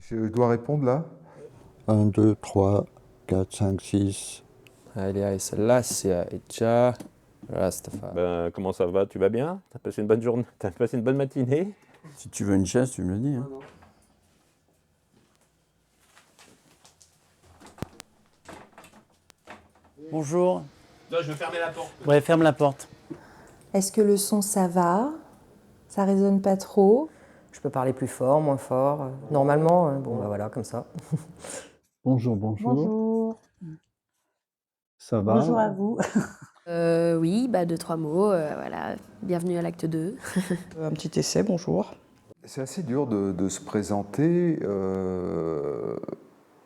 Je dois répondre là? 1, 2, 3, 4, 5, 6. Haile Selassie Echa Rastafari. Ben, comment ça va? Tu vas bien? T'as passé une bonne journée? T'as passé une bonne matinée? Si tu veux une chaise, tu me le dis. Hein. Bonjour. Non, je veux fermer la porte. Ouais, ferme la porte. Est-ce que le son, ça va? Ça résonne pas trop? Je peux parler plus fort, moins fort. Normalement, bon, bah voilà, comme ça. Bonjour, bonjour. Bonjour. Ça va? Bonjour à vous. Oui, 2-3 mots, voilà. Bienvenue à l'acte 2. Un petit essai, bonjour. C'est assez dur de se présenter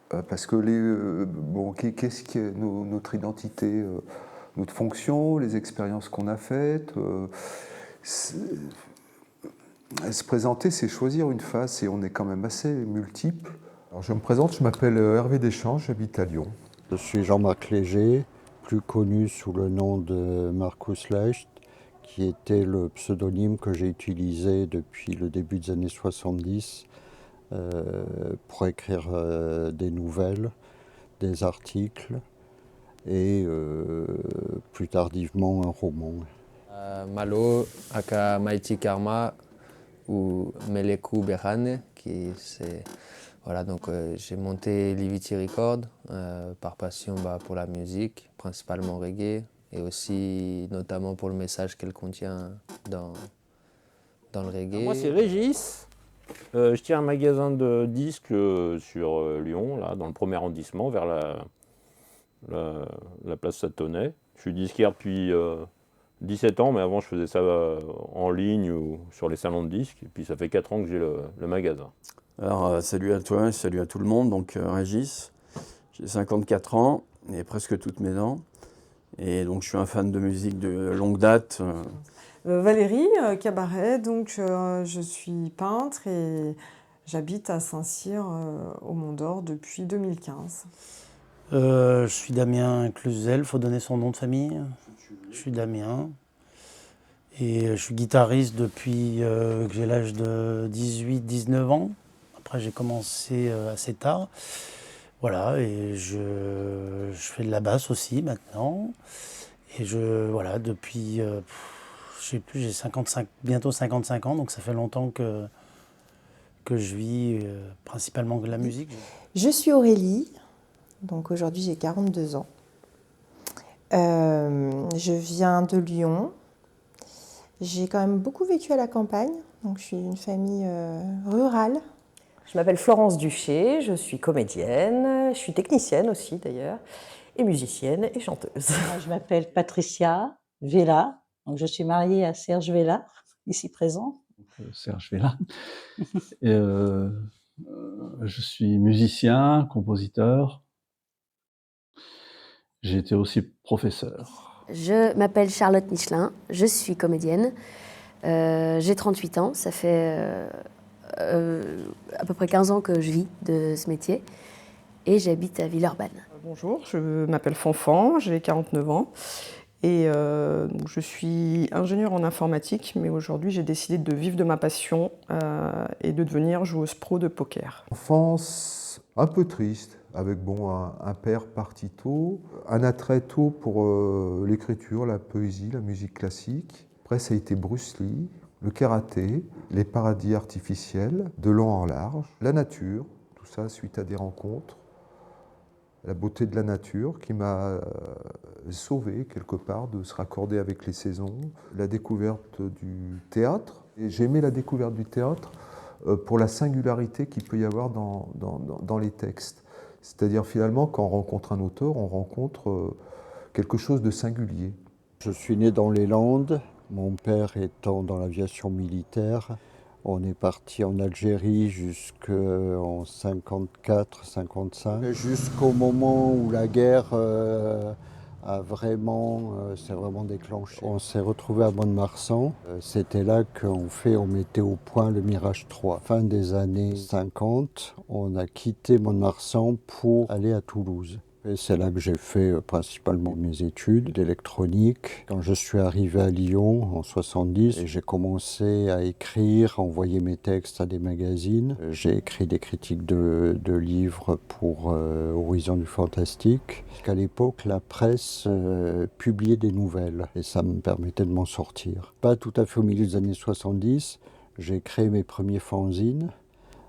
parce que qu'est-ce qui est notre identité, notre fonction, les expériences qu'on a faites. Se présenter, c'est choisir une face et on est quand même assez multiples. Alors je me présente, je m'appelle Hervé Deschamps, j'habite à Lyon. Je suis Jean-Marc Léger, plus connu sous le nom de Marcus Leicht, qui était le pseudonyme que j'ai utilisé depuis le début des années 70 pour écrire des nouvelles, des articles et plus tardivement un roman. Malo, aka Mighty Karma ou Meleku Berhane, qui c'est... Voilà, donc j'ai monté Livity Record par passion pour la musique, principalement reggae, et aussi notamment pour le message qu'elle contient dans le reggae. Moi, c'est Régis. Je tiens un magasin de disques sur Lyon, là, dans le premier arrondissement, vers la place Satonnet. Je suis disquaire depuis 17 ans, mais avant je faisais ça en ligne ou sur les salons de disques. Et puis ça fait 4 ans que j'ai le magasin. Alors, salut à toi, salut à tout le monde. Donc, Régis, j'ai 54 ans et presque toutes mes dents. Et donc, je suis un fan de musique de longue date. Valérie Cabaret, donc je suis peintre et j'habite à Saint-Cyr au Mont-d'Or depuis 2015. Je suis Damien Cluzel, faut donner son nom de famille. Je suis Damien. Et je suis guitariste depuis que j'ai l'âge de 18-19 ans. Après, j'ai commencé assez tard. Voilà, et je fais de la basse aussi maintenant. Et voilà, depuis, je sais plus, j'ai bientôt 55 ans, donc ça fait longtemps que je vis principalement de la musique. Je suis Aurélie, donc aujourd'hui j'ai 42 ans. Je viens de Lyon. J'ai quand même beaucoup vécu à la campagne, donc je suis une famille rurale. Je m'appelle Florence Duché, je suis comédienne, je suis technicienne aussi d'ailleurs, et musicienne et chanteuse. Moi, je m'appelle Patricia Vella, donc je suis mariée à Serge Vella, ici présent. Serge Vella. Je suis musicien, compositeur. J'ai été aussi professeur. Je m'appelle Charlotte Michelin, je suis comédienne. J'ai 38 ans, ça fait à peu près 15 ans que je vis de ce métier et j'habite à Villeurbanne. Bonjour, je m'appelle Fanfan, j'ai 49 ans et je suis ingénieure en informatique, mais aujourd'hui j'ai décidé de vivre de ma passion et de devenir joueuse pro de poker. Enfance un peu triste, avec un père parti tôt, un attrait tôt pour l'écriture, la poésie, la musique classique. Après ça a été Bruce Lee, le karaté, les paradis artificiels, de long en large, la nature, tout ça suite à des rencontres, la beauté de la nature qui m'a sauvé quelque part de se raccorder avec les saisons, la découverte du théâtre. Et j'ai aimé la découverte du théâtre pour la singularité qu'il peut y avoir dans les textes. C'est-à-dire finalement quand on rencontre un auteur, on rencontre quelque chose de singulier. Je suis né dans les Landes. Mon père étant dans l'aviation militaire, on est parti en Algérie jusqu'en 54-55, jusqu'au moment où la guerre s'est vraiment déclenchée. On s'est retrouvé à Mont-de-Marsan. C'était là qu'on mettait au point le Mirage 3. Fin des années 50, on a quitté Mont-de-Marsan pour aller à Toulouse. Et c'est là que j'ai fait principalement mes études d'électronique. Quand je suis arrivé à Lyon en 70, j'ai commencé à écrire, à envoyer mes textes à des magazines. J'ai écrit des critiques de livres pour Horizon du Fantastique. À l'époque, la presse publiait des nouvelles et ça me permettait de m'en sortir. Pas tout à fait au milieu des années 70, j'ai créé mes premiers fanzines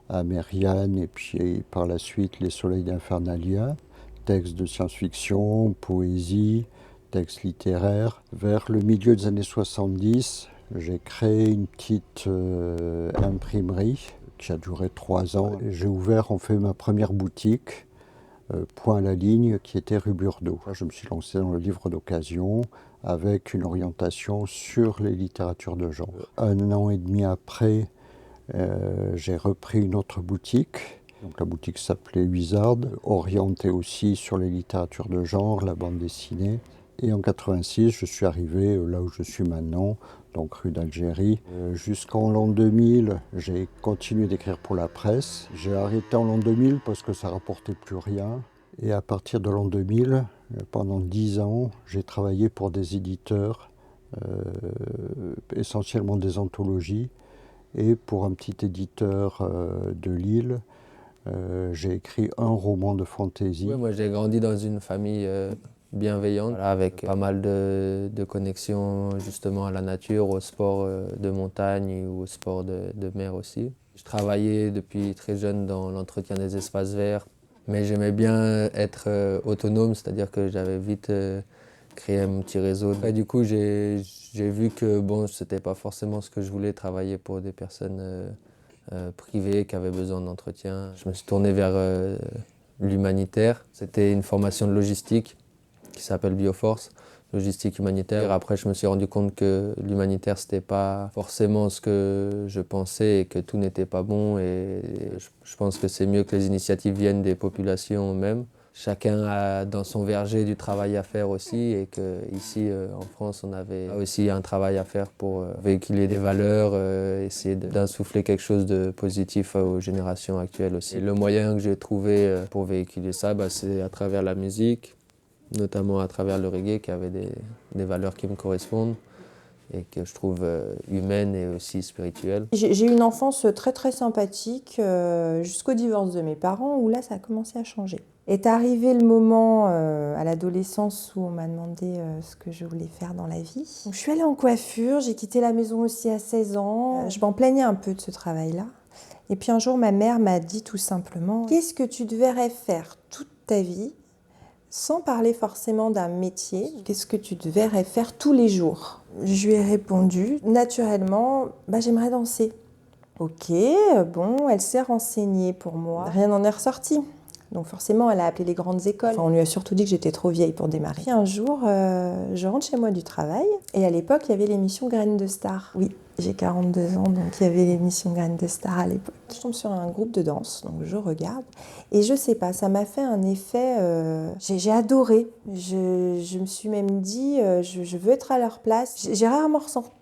à Mériane et puis par la suite Les Soleils d'Infernalia. Textes de science-fiction, poésie, textes littéraires. Vers le milieu des années 70, j'ai créé une petite imprimerie qui a duré 3 ans. J'ai ouvert en fait ma première boutique, Point à la ligne, qui était rue Burdeau. Je me suis lancé dans le livre d'occasion avec une orientation sur les littératures de genre. 1 an et demi après, j'ai repris une autre boutique. Donc la boutique s'appelait Wizard, orientée aussi sur les littératures de genre, la bande dessinée. Et en 86, je suis arrivé là où je suis maintenant, donc rue d'Algérie. Jusqu'en l'an 2000, j'ai continué d'écrire pour la presse. J'ai arrêté en l'an 2000 parce que ça rapportait plus rien. Et à partir de l'an 2000, pendant 10 ans, j'ai travaillé pour des éditeurs, essentiellement des anthologies, et pour un petit éditeur de Lille. J'ai écrit un roman de fantasy. Ouais, moi j'ai grandi dans une famille bienveillante, voilà, avec pas mal de connexions justement à la nature, au sport de montagne ou au sport de mer aussi. Je travaillais depuis très jeune dans l'entretien des espaces verts, mais j'aimais bien être autonome, c'est-à-dire que j'avais vite créé un petit réseau. Et du coup j'ai vu que bon, c'était pas forcément ce que je voulais, travailler pour des personnes privées qui avaient besoin d'entretien. Je me suis tourné vers l'humanitaire. C'était une formation de logistique qui s'appelle Bioforce, logistique humanitaire. Après, je me suis rendu compte que l'humanitaire, c'était pas forcément ce que je pensais et que tout n'était pas bon. Et je pense que c'est mieux que les initiatives viennent des populations eux-mêmes. Chacun a dans son verger du travail à faire aussi, et qu'ici en France on avait aussi un travail à faire pour véhiculer des valeurs, essayer d'insuffler quelque chose de positif aux générations actuelles aussi. Et le moyen que j'ai trouvé pour véhiculer ça, c'est à travers la musique, notamment à travers le reggae qui avait des valeurs qui me correspondent et que je trouve humaines et aussi spirituelles. J'ai eu une enfance très très sympathique jusqu'au divorce de mes parents, où là ça a commencé à changer. Est arrivé le moment à l'adolescence où on m'a demandé ce que je voulais faire dans la vie. Donc, je suis allée en coiffure, j'ai quitté la maison aussi à 16 ans. Je m'en plaignais un peu de ce travail-là. Et puis un jour, ma mère m'a dit tout simplement « Qu'est-ce que tu devrais faire toute ta vie sans parler forcément d'un métier, qu'est-ce que tu devrais faire tous les jours ?» Je lui ai répondu naturellement j'aimerais danser. Ok, bon, elle s'est renseignée pour moi. Rien n'en est ressorti. Donc forcément, elle a appelé les grandes écoles. Enfin, on lui a surtout dit que j'étais trop vieille pour démarrer. Puis un jour, je rentre chez moi du travail, et à l'époque, il y avait l'émission Graines de Star. Oui, j'ai 42 ans, donc il y avait l'émission Graines de Star à l'époque. Je tombe sur un groupe de danse, donc je regarde, et je sais pas, ça m'a fait un effet... j'ai adoré. Je me suis même dit, je veux être à leur place. J'ai rarement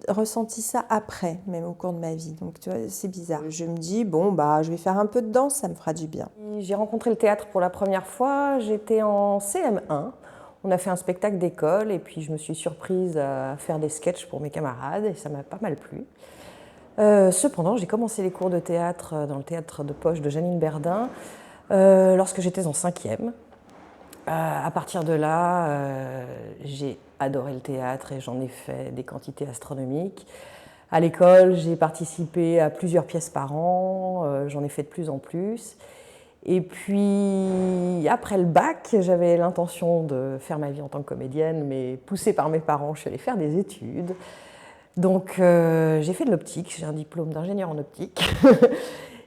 ressenti ça après, même au cours de ma vie. Donc tu vois, c'est bizarre. Je me dis, je vais faire un peu de danse, ça me fera du bien. J'ai rencontré le théâtre pour la première fois, j'étais en CM1. On a fait un spectacle d'école et puis je me suis surprise à faire des sketchs pour mes camarades et ça m'a pas mal plu. Cependant, j'ai commencé les cours de théâtre dans le théâtre de poche de Janine Berdin lorsque j'étais en 5e. À partir de là, j'ai adoré le théâtre et j'en ai fait des quantités astronomiques. À l'école, j'ai participé à plusieurs pièces par an, j'en ai fait de plus en plus. Et puis, après le bac, j'avais l'intention de faire ma vie en tant que comédienne, mais poussée par mes parents, je suis allée faire des études. Donc, j'ai fait de l'optique, j'ai un diplôme d'ingénieur en optique.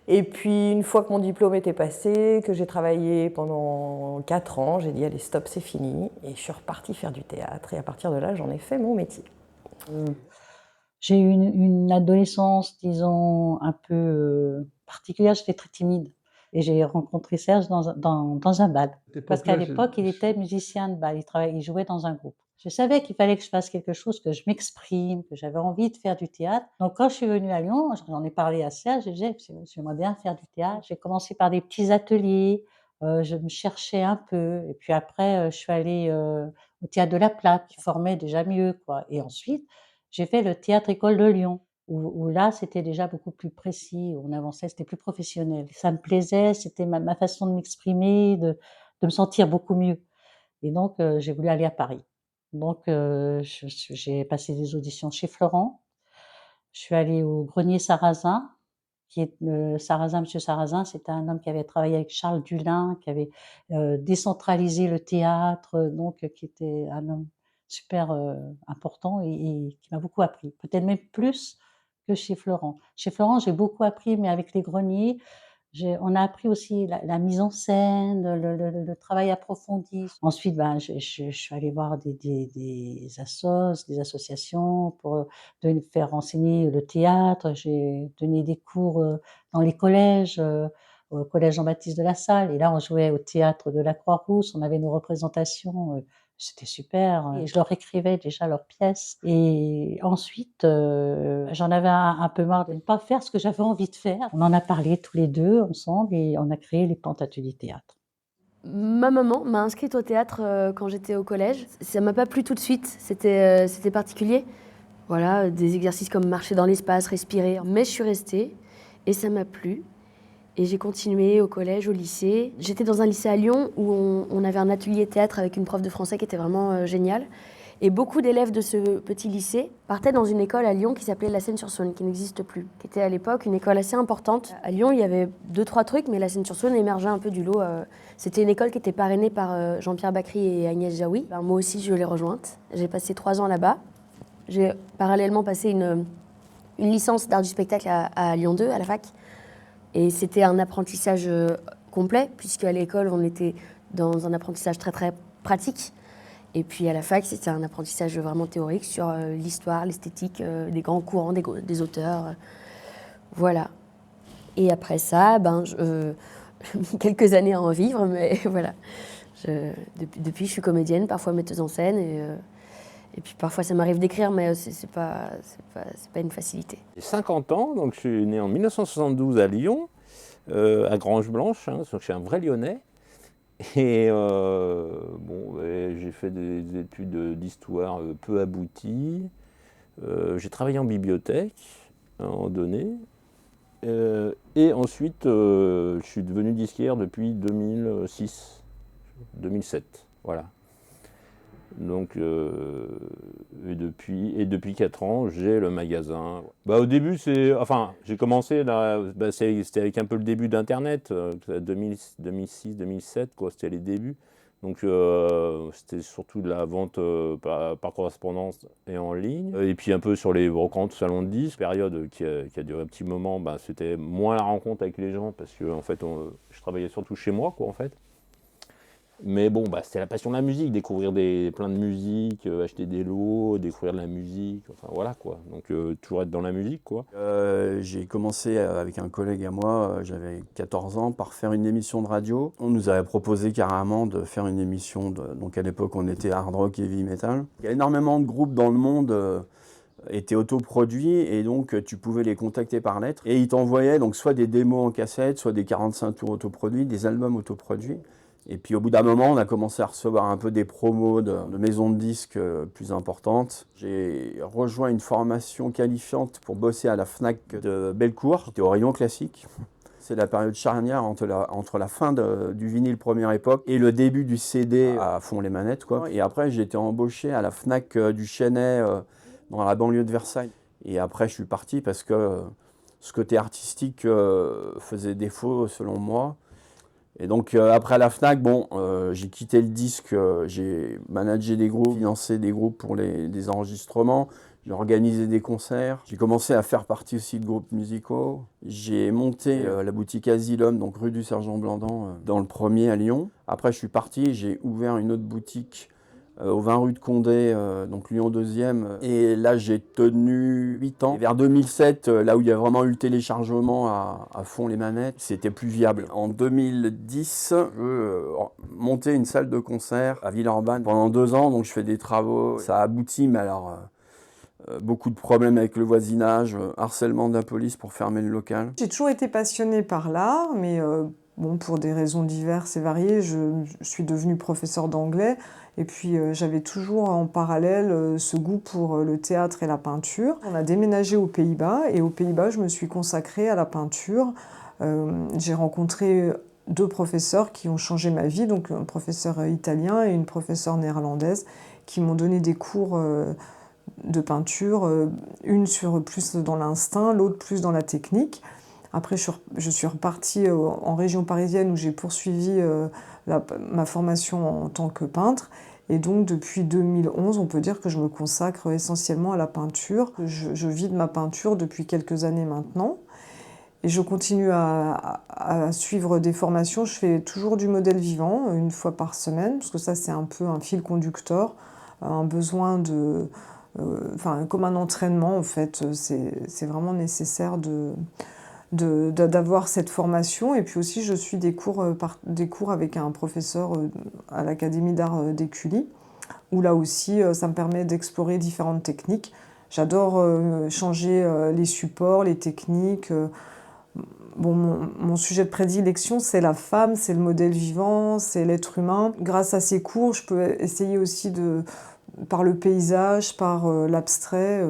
Et puis, une fois que mon diplôme était passé, que j'ai travaillé pendant 4 ans, j'ai dit « Allez, stop, c'est fini ». Et je suis repartie faire du théâtre. Et à partir de là, j'en ai fait mon métier. J'ai eu une adolescence, disons, un peu particulière. J'étais très timide. Et j'ai rencontré Serge dans un bal. Parce qu'à l'époque, il était musicien de bal. Il jouait dans un groupe. Je savais qu'il fallait que je fasse quelque chose, que je m'exprime, que j'avais envie de faire du théâtre. Donc, quand je suis venue à Lyon, j'en ai parlé à Serge. J'ai dit, j'aimerais bien faire du théâtre. J'ai commencé par des petits ateliers Je me cherchais un peu et puis après, je suis allée, au théâtre de la Plaque qui formait déjà mieux, quoi et ensuite, j'ai fait le théâtre École de Lyon où là, c'était déjà beaucoup plus précis, on avançait, c'était plus professionnel. Ça me plaisait, c'était ma façon de m'exprimer, de me sentir beaucoup mieux et donc j'ai voulu aller à Paris. Donc j'ai passé des auditions chez Florent. Je suis allée au Grenier Sarrazin qui est Sarrazin, monsieur Sarrazin, c'était un homme qui avait travaillé avec Charles Dullin, qui avait décentralisé le théâtre, donc qui était un homme super important et qui m'a beaucoup appris. Peut-être même plus que chez Florent. Chez Florent, j'ai beaucoup appris, mais avec les greniers, on a appris aussi la mise en scène, le travail approfondi. Ensuite, ben, je suis allée voir des associations pour faire enseigner le théâtre. J'ai donné des cours dans les collèges, au collège Jean-Baptiste de la Salle. Et là, on jouait au théâtre de la Croix-Rousse. On avait nos représentations. C'était super. Et je leur écrivais déjà leurs pièces. Et ensuite, j'en avais un peu marre de ne pas faire ce que j'avais envie de faire. On en a parlé tous les deux ensemble et on a créé les Plantes Ateliers Théâtre. Ma maman m'a inscrite au théâtre quand j'étais au collège. Ça m'a pas plu tout de suite, c'était particulier. Voilà, des exercices comme marcher dans l'espace, respirer. Mais je suis restée et ça m'a plu. Et j'ai continué au collège, au lycée. J'étais dans un lycée à Lyon où on avait un atelier théâtre avec une prof de français qui était vraiment géniale. Et beaucoup d'élèves de ce petit lycée partaient dans une école à Lyon qui s'appelait La Seyne-sur-Saône, qui n'existe plus, qui était à l'époque une école assez importante. À Lyon, il y avait 2-3 trucs, mais La Seyne-sur-Saône émergeait un peu du lot. C'était une école qui était parrainée par Jean-Pierre Bacry et Agnès Jaoui. Ben, moi aussi, je l'ai rejointe. J'ai passé 3 ans là-bas. J'ai parallèlement passé une licence d'art du spectacle à Lyon 2, à la fac. Et c'était un apprentissage complet, puisqu'à l'école, on était dans un apprentissage très, très pratique. Et puis à la fac, c'était un apprentissage vraiment théorique sur l'histoire, l'esthétique, des grands courants, des auteurs. Voilà. Et après ça, quelques années à en vivre, mais voilà. Depuis, je suis comédienne, parfois metteuse en scène. Et puis parfois, ça m'arrive d'écrire, mais c'est pas une facilité. J'ai 50 ans, donc je suis né en 1972 à Lyon, à Grange-Blanche, donc je suis un vrai Lyonnais. Et j'ai fait des études d'histoire peu abouties. J'ai travaillé en bibliothèque à un moment donné. Et ensuite, je suis devenu disquaire depuis 2007. Voilà. Donc, et depuis 4 ans, j'ai le magasin. Au début, j'ai commencé, c'était avec un peu le début d'Internet, 2006-2007, quoi, c'était les débuts. Donc, c'était surtout de la vente par correspondance et en ligne. Et puis un peu sur les brocantes, salons de disques. Période qui a duré un petit moment, c'était moins la rencontre avec les gens, parce que en fait, je travaillais surtout chez moi, quoi, en fait. Mais bon, c'était la passion de la musique, découvrir plein de musique, acheter des lots, découvrir de la musique, enfin voilà quoi. Donc toujours être dans la musique quoi. J'ai commencé avec un collègue à moi, j'avais 14 ans, par faire une émission de radio. On nous avait proposé carrément de faire une émission, donc à l'époque on était hard rock et heavy metal. Il y a énormément de groupes dans le monde étaient autoproduits et donc tu pouvais les contacter par lettre. Et ils t'envoyaient donc soit des démos en cassette, soit des 45 tours autoproduits, des albums autoproduits. Et puis au bout d'un moment, on a commencé à recevoir un peu des promos de maisons de disques plus importantes. J'ai rejoint une formation qualifiante pour bosser à la Fnac de Bellecour. J'étais au rayon classique. C'est la période charnière entre la fin du vinyle première époque et le début du CD à fond les manettes, quoi. Et après, j'ai été embauché à la Fnac du Chesnay dans la banlieue de Versailles. Et après, je suis parti parce que ce côté artistique faisait défaut selon moi. Et donc après la Fnac, j'ai quitté le disque, j'ai managé des groupes, financé des groupes pour des enregistrements, j'ai organisé des concerts, j'ai commencé à faire partie aussi de groupes musicaux. J'ai monté la boutique Asylum, donc rue du Sergent Blandan, dans le premier à Lyon. Après je suis parti, j'ai ouvert une autre boutique au 20 rue de Condé, donc Lyon 2e. Et là, j'ai tenu 8 ans. Et vers 2007, là où il y a vraiment eu le téléchargement à fond les manettes, c'était plus viable. En 2010, je montais une salle de concert à Villeurbanne pendant 2 ans, donc je fais des travaux. Ça aboutit, mais alors beaucoup de problèmes avec le voisinage, harcèlement de la police pour fermer le local. J'ai toujours été passionnée par l'art, mais Bon, pour des raisons diverses et variées, je suis devenue professeure d'anglais. Et puis j'avais toujours en parallèle ce goût pour le théâtre et la peinture. On a déménagé aux Pays-Bas et aux Pays-Bas, je me suis consacrée à la peinture. J'ai rencontré 2 professeurs qui ont changé ma vie, donc un professeur italien et une professeure néerlandaise qui m'ont donné des cours de peinture, une sur plus dans l'instinct, l'autre plus dans la technique. Après, je suis repartie en région parisienne où j'ai poursuivi ma formation en tant que peintre. Et donc, depuis 2011, on peut dire que je me consacre essentiellement à la peinture. Je vis de ma peinture depuis quelques années maintenant. Et je continue à suivre des formations. Je fais toujours du modèle vivant, une fois par semaine, parce que ça, c'est un peu un fil conducteur, un besoin de... comme un entraînement, en fait. C'est vraiment nécessaire d'avoir cette formation. Et puis aussi, je suis des cours avec un professeur à l'Académie d'art d'Écully, où là aussi, ça me permet d'explorer différentes techniques. J'adore changer les supports, les techniques. Bon, mon sujet de prédilection, c'est la femme, c'est le modèle vivant, c'est l'être humain. Grâce à ces cours, je peux essayer aussi par le paysage, par l'abstrait,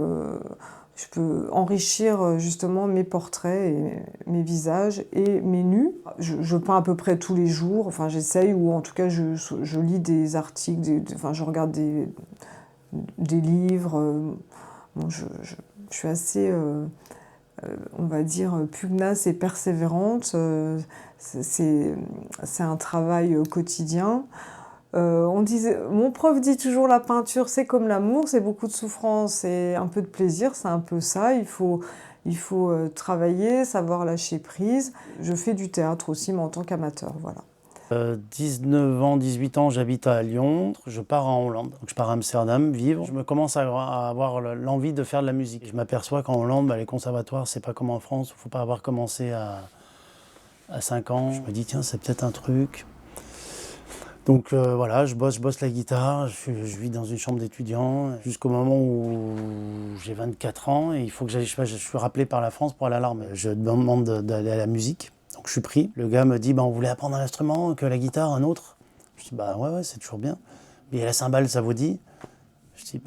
je peux enrichir justement mes portraits et mes visages et mes nus. Je peins à peu près tous les jours, enfin j'essaye, ou en tout cas je lis des articles, je regarde des livres. Bon, je suis assez, on va dire, pugnace et persévérante. C'est un travail quotidien. Mon prof dit toujours la peinture c'est comme l'amour, c'est beaucoup de souffrance et un peu de plaisir, c'est un peu ça. Il faut travailler, savoir lâcher prise. Je fais du théâtre aussi, mais en tant qu'amateur, voilà. 19 ans, 18 ans, j'habite à Lyon. Je pars en Hollande. Donc je pars à Amsterdam vivre. Je me commence à avoir l'envie de faire de la musique. Je m'aperçois qu'en Hollande, les conservatoires, c'est pas comme en France. Il ne faut pas avoir commencé à 5 ans. Je me dis, tiens, c'est peut-être un truc. Donc voilà, je bosse la guitare, je vis dans une chambre d'étudiant jusqu'au moment où j'ai 24 ans et il faut que je suis rappelé par la France pour aller à l'armée. Je demande d'aller à la musique, donc je suis pris. Le gars me dit, on voulait apprendre un instrument, que la guitare, un autre. Je dis, ouais, c'est toujours bien. Mais la cymbale, ça vous dit? Je dis,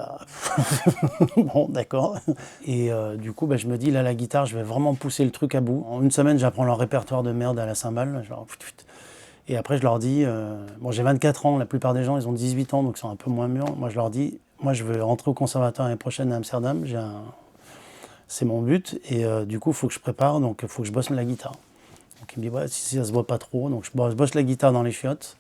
bon, d'accord. Et du coup, je me dis, là, la guitare, je vais vraiment pousser le truc à bout. En une semaine, j'apprends leur répertoire de merde à la cymbale. Et après, je leur dis, j'ai 24 ans, la plupart des gens, ils ont 18 ans, donc ils sont un peu moins mûrs. Moi, je leur dis, je veux rentrer au conservatoire l'année prochaine à Amsterdam, c'est mon but, et du coup, il faut que je prépare, donc il faut que je bosse la guitare. Donc il me dit, si ça se voit pas trop, donc je bosse la guitare dans les chiottes.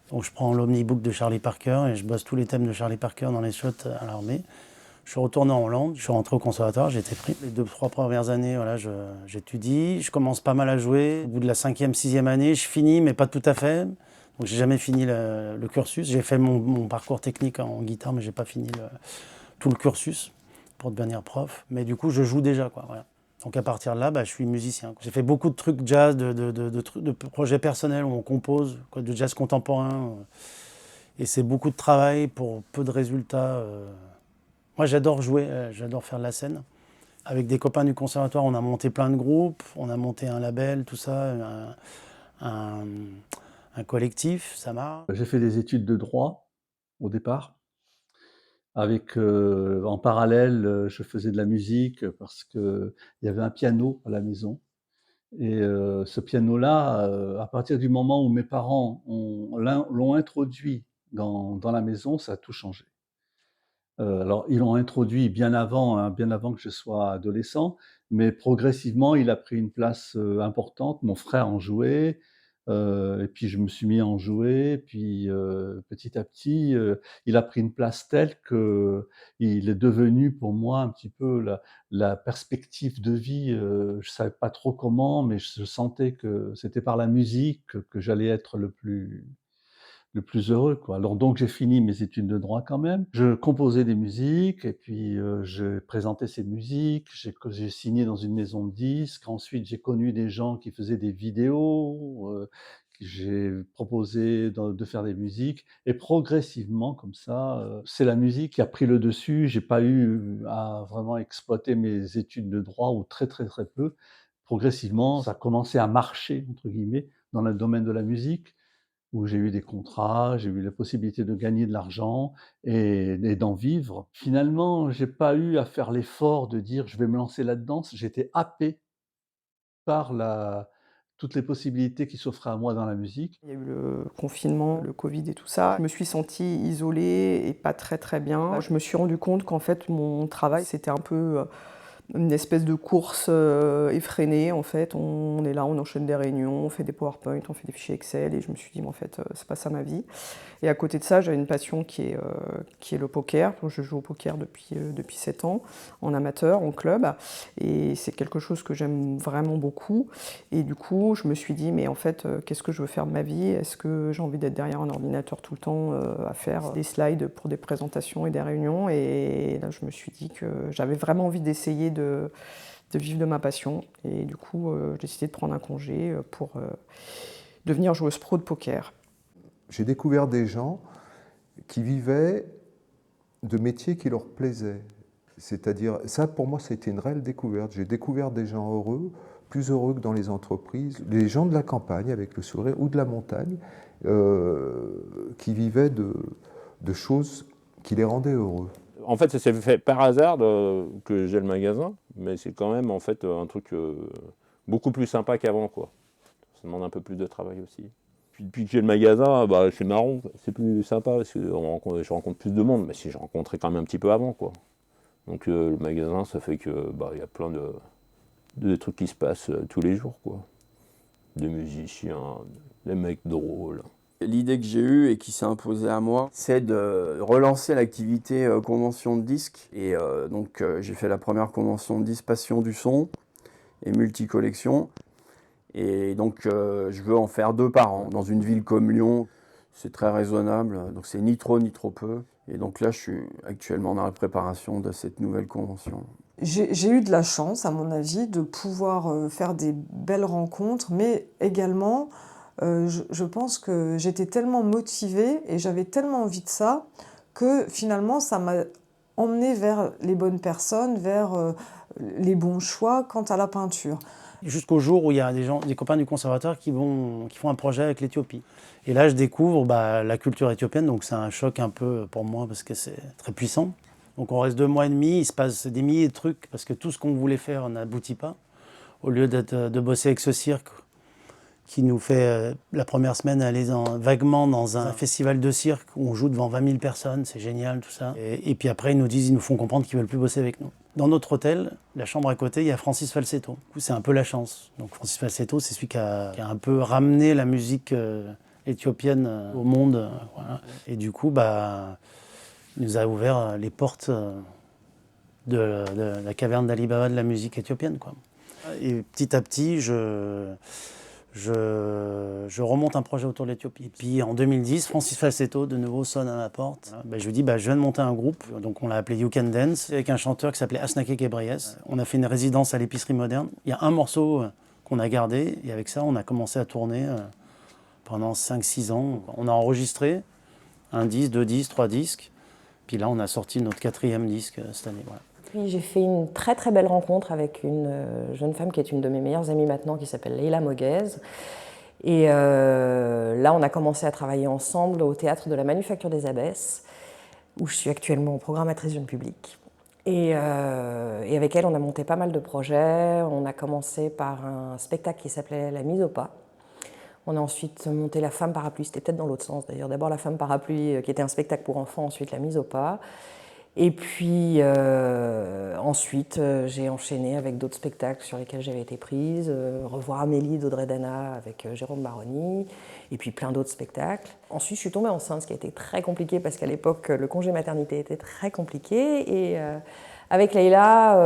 Donc je prends l'omnibook de Charlie Parker, et je bosse tous les thèmes de Charlie Parker dans les chiottes à l'armée. Je suis retourné en Hollande, je suis rentré au conservatoire, j'ai été pris. Les 2-3 premières années, voilà, j'étudie, je commence pas mal à jouer. Au bout de la 5e, 6e année, je finis, mais pas tout à fait. Donc j'ai jamais fini le cursus. J'ai fait mon parcours technique en guitare, mais j'ai pas fini tout le cursus pour devenir prof. Mais du coup, je joue déjà, quoi. Voilà. Donc à partir de là, je suis musicien. J'ai fait beaucoup de trucs jazz, de projets personnels où on compose, de jazz contemporain. Et c'est beaucoup de travail pour peu de résultats. Moi, j'adore jouer, j'adore faire de la scène. Avec des copains du conservatoire, on a monté plein de groupes, on a monté un label, tout ça, un collectif, ça marche. J'ai fait des études de droit au départ. En parallèle, je faisais de la musique parce qu'il y avait un piano à la maison. Et ce piano-là, à partir du moment où mes parents l'ont introduit dans la maison, ça a tout changé. Alors, ils l'ont introduit bien avant que je sois adolescent, mais progressivement, il a pris une place importante. Mon frère en jouait, et puis je me suis mis à en jouer. Puis petit à petit, il a pris une place telle qu'il est devenu pour moi un petit peu la perspective de vie. Je ne savais pas trop comment, mais je sentais que c'était par la musique que j'allais être le plus heureux, quoi. Alors donc j'ai fini mes études de droit quand même. Je composais des musiques et puis, je présentais ces musiques. J'ai signé dans une maison de disques. Ensuite, j'ai connu des gens qui faisaient des vidéos, j'ai proposé de faire des musiques et progressivement comme ça, c'est la musique qui a pris le dessus. J'ai pas eu à vraiment exploiter mes études de droit ou très, très, très peu. Progressivement, ça a commencé à «marcher» entre guillemets. dans le domaine de la musique, où j'ai eu des contrats, j'ai eu la possibilité de gagner de l'argent et d'en vivre. Finalement, j'ai pas eu à faire l'effort de dire: «Je vais me lancer là-dedans». J'étais happé par toutes les possibilités qui s'offraient à moi dans la musique. Il y a eu le confinement, le Covid et tout ça. Je me suis sentie isolée et pas très bien. Je me suis rendu compte qu'en fait, mon travail, c'était un peu une espèce de course effrénée. En fait, on est là, on enchaîne des réunions, on fait des PowerPoint, on fait des fichiers Excel, et je me suis dit, mais en fait, c'est pas ça ma vie. Et à côté de ça, j'avais une passion qui est le poker. Je joue au poker depuis 7 ans, en amateur, en club, et c'est quelque chose que j'aime vraiment beaucoup. Et du coup, je me suis dit, mais en fait, qu'est-ce que je veux faire de ma vie? Est-ce que j'ai envie d'être derrière un ordinateur tout le temps à faire des slides pour des présentations et des réunions? Et là, je me suis dit que j'avais vraiment envie d'essayer de vivre de ma passion. Et du coup, j'ai décidé de prendre un congé pour devenir joueuse pro de poker. J'ai découvert des gens qui vivaient de métiers qui leur plaisaient. C'est-à-dire, ça pour moi, ça a été une réelle découverte. J'ai découvert des gens heureux, plus heureux que dans les entreprises, les gens de la campagne avec le sourire ou de la montagne, qui vivaient de choses qui les rendaient heureux. En fait, ça s'est fait par hasard que j'ai le magasin, mais c'est quand même en fait un truc beaucoup plus sympa qu'avant, quoi. Ça demande un peu plus de travail aussi. Puis depuis que j'ai le magasin, bah, c'est marrant, c'est plus sympa parce que je rencontre plus de monde, mais si je rencontrais quand même un petit peu avant, quoi. Donc le magasin, ça fait que y a plein de trucs qui se passent tous les jours, quoi. Des musiciens, des mecs drôles. L'idée que j'ai eue et qui s'est imposée à moi, c'est de relancer l'activité convention de disques. Et donc j'ai fait la première convention de disques Passion du son et multi-collection. Et donc je veux en faire 2 par an. Dans une ville comme Lyon, c'est très raisonnable, donc c'est ni trop ni trop peu. Et donc là, je suis actuellement dans la préparation de cette nouvelle convention. J'ai eu de la chance, à mon avis, de pouvoir faire des belles rencontres, mais également, je pense que j'étais tellement motivée et j'avais tellement envie de ça que finalement, ça m'a emmenée vers les bonnes personnes, vers les bons choix quant à la peinture. Jusqu'au jour où il y a des copains du conservatoire qui font un projet avec l'Éthiopie. Et là, je découvre la culture éthiopienne, donc c'est un choc un peu pour moi parce que c'est très puissant. Donc on reste 2 mois et demi, il se passe des milliers de trucs parce que tout ce qu'on voulait faire n'aboutit pas. Au lieu de bosser avec ce cirque qui nous fait la première semaine aller vaguement dans un festival de cirque où on joue devant 20 000 personnes, c'est génial tout ça. Et puis après ils nous font comprendre qu'ils ne veulent plus bosser avec nous. Dans notre hôtel, la chambre à côté, il y a Francis Falsetto. Du coup, c'est un peu la chance. Donc Francis Falsetto, c'est celui qui a un peu ramené la musique éthiopienne au monde. Voilà. Et du coup, il nous a ouvert les portes de la caverne d'Ali Baba de la musique éthiopienne, quoi. Et petit à petit, je remonte un projet autour de l'Éthiopie. Et puis en 2010, Francis Falsetto de nouveau sonne à ma porte. Je lui dis, je viens de monter un groupe, donc on l'a appelé You Can Dance, avec un chanteur qui s'appelait Asnake Gebreyes. On a fait une résidence à l'épicerie moderne. Il y a un morceau qu'on a gardé, et avec ça, on a commencé à tourner pendant 5-6 ans. On a enregistré 1 disque, 2 disques, 3 disques. Puis là, on a sorti notre 4e disque cette année. Voilà. Puis j'ai fait une très très belle rencontre avec une jeune femme qui est une de mes meilleures amies maintenant, qui s'appelle Leila Moguez. Et là, on a commencé à travailler ensemble au théâtre de la Manufacture des Abbesses, où je suis actuellement programmatrice jeune public. Et avec elle, on a monté pas mal de projets. On a commencé par un spectacle qui s'appelait La Mise au Pas. On a ensuite monté La Femme Parapluie, c'était peut-être dans l'autre sens d'ailleurs. D'abord La Femme Parapluie, qui était un spectacle pour enfants, ensuite La Mise au Pas. Et puis ensuite, j'ai enchaîné avec d'autres spectacles sur lesquels j'avais été prise, Revoir Amélie d'Audrey Dana avec Jérôme Baroni, et puis plein d'autres spectacles. Ensuite, je suis tombée enceinte, ce qui a été très compliqué parce qu'à l'époque, le congé maternité était très compliqué. Et avec Leila,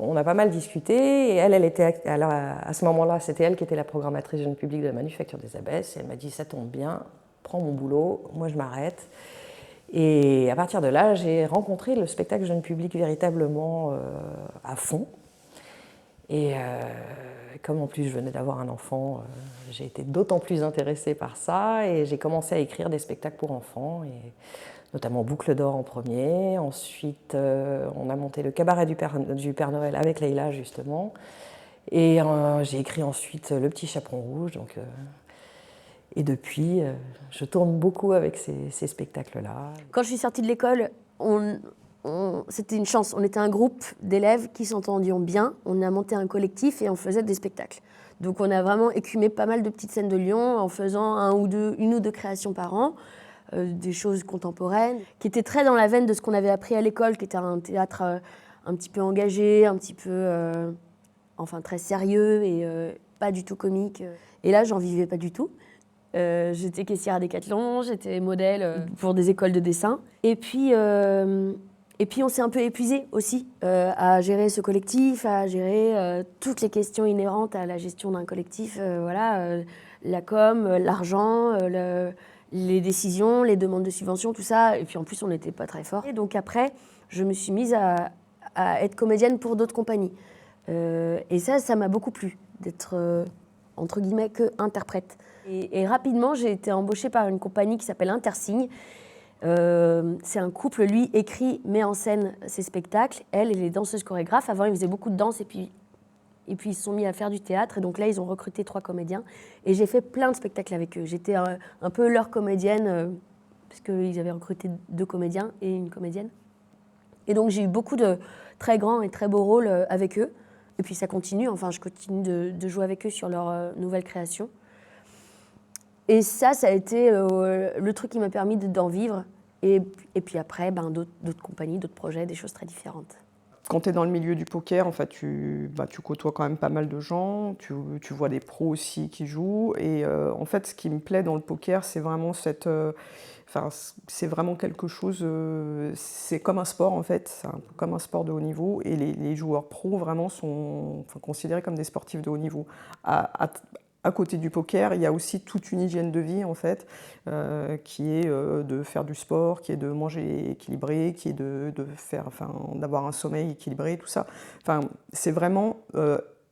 on a pas mal discuté. Et elle était, alors, à ce moment-là, c'était elle qui était la programmatrice jeune public de la Manufacture des Abbesses. Et elle m'a dit, ça tombe bien, prends mon boulot, moi je m'arrête. Et à partir de là, j'ai rencontré le spectacle jeune public véritablement à fond. Et comme en plus je venais d'avoir un enfant, j'ai été d'autant plus intéressée par ça. Et j'ai commencé à écrire des spectacles pour enfants, et notamment Boucle d'or en premier. Ensuite, on a monté le cabaret du Père Noël avec Leila, justement. Et j'ai écrit ensuite Le Petit Chaperon Rouge. Donc, et depuis, je tourne beaucoup avec ces spectacles-là. Quand je suis sortie de l'école, c'était une chance. On était un groupe d'élèves qui s'entendions bien. On a monté un collectif et on faisait des spectacles. Donc on a vraiment écumé pas mal de petites scènes de Lyon en faisant une ou deux créations par an, des choses contemporaines, qui étaient très dans la veine de ce qu'on avait appris à l'école, qui était un théâtre un petit peu engagé, un petit peu très sérieux et pas du tout comique. Et là, j'en vivais pas du tout. J'étais caissière à Decathlon, j'étais modèle pour des écoles de dessin. Et puis on s'est un peu épuisé aussi à gérer ce collectif, à gérer toutes les questions inhérentes à la gestion d'un collectif. La com, l'argent, les décisions, les demandes de subventions, tout ça. Et puis en plus, on n'était pas très fort. Et donc après, je me suis mise à être comédienne pour d'autres compagnies. Et ça m'a beaucoup plu, d'être, entre guillemets, que interprète. Et rapidement, j'ai été embauchée par une compagnie qui s'appelle Intersigne. C'est un couple, lui, écrit, met en scène ses spectacles. Elle est danseuse chorégraphe. Avant, ils faisaient beaucoup de danse et puis ils se sont mis à faire du théâtre. Et donc là, ils ont recruté 3 comédiens. Et j'ai fait plein de spectacles avec eux. J'étais un peu leur comédienne, parce qu'ils avaient recruté 2 comédiens et une comédienne. Et donc, j'ai eu beaucoup de très grands et très beaux rôles avec eux. Et puis ça continue. Enfin, je continue de jouer avec eux sur leur nouvelle création. Et ça a été le truc qui m'a permis d'en vivre. Et puis après, d'autres compagnies, d'autres projets, des choses très différentes. Quand tu es dans le milieu du poker, en fait, tu côtoies quand même pas mal de gens, tu vois des pros aussi qui jouent. Et en fait, ce qui me plaît dans le poker, c'est vraiment c'est vraiment quelque chose, c'est comme un sport en fait, c'est un peu comme un sport de haut niveau. Et les joueurs pros vraiment sont considérés comme des sportifs de haut niveau. À côté du poker, il y a aussi toute une hygiène de vie en fait, qui est de faire du sport, qui est de manger équilibré, qui est d'avoir un sommeil équilibré, tout ça. Enfin, c'est vraiment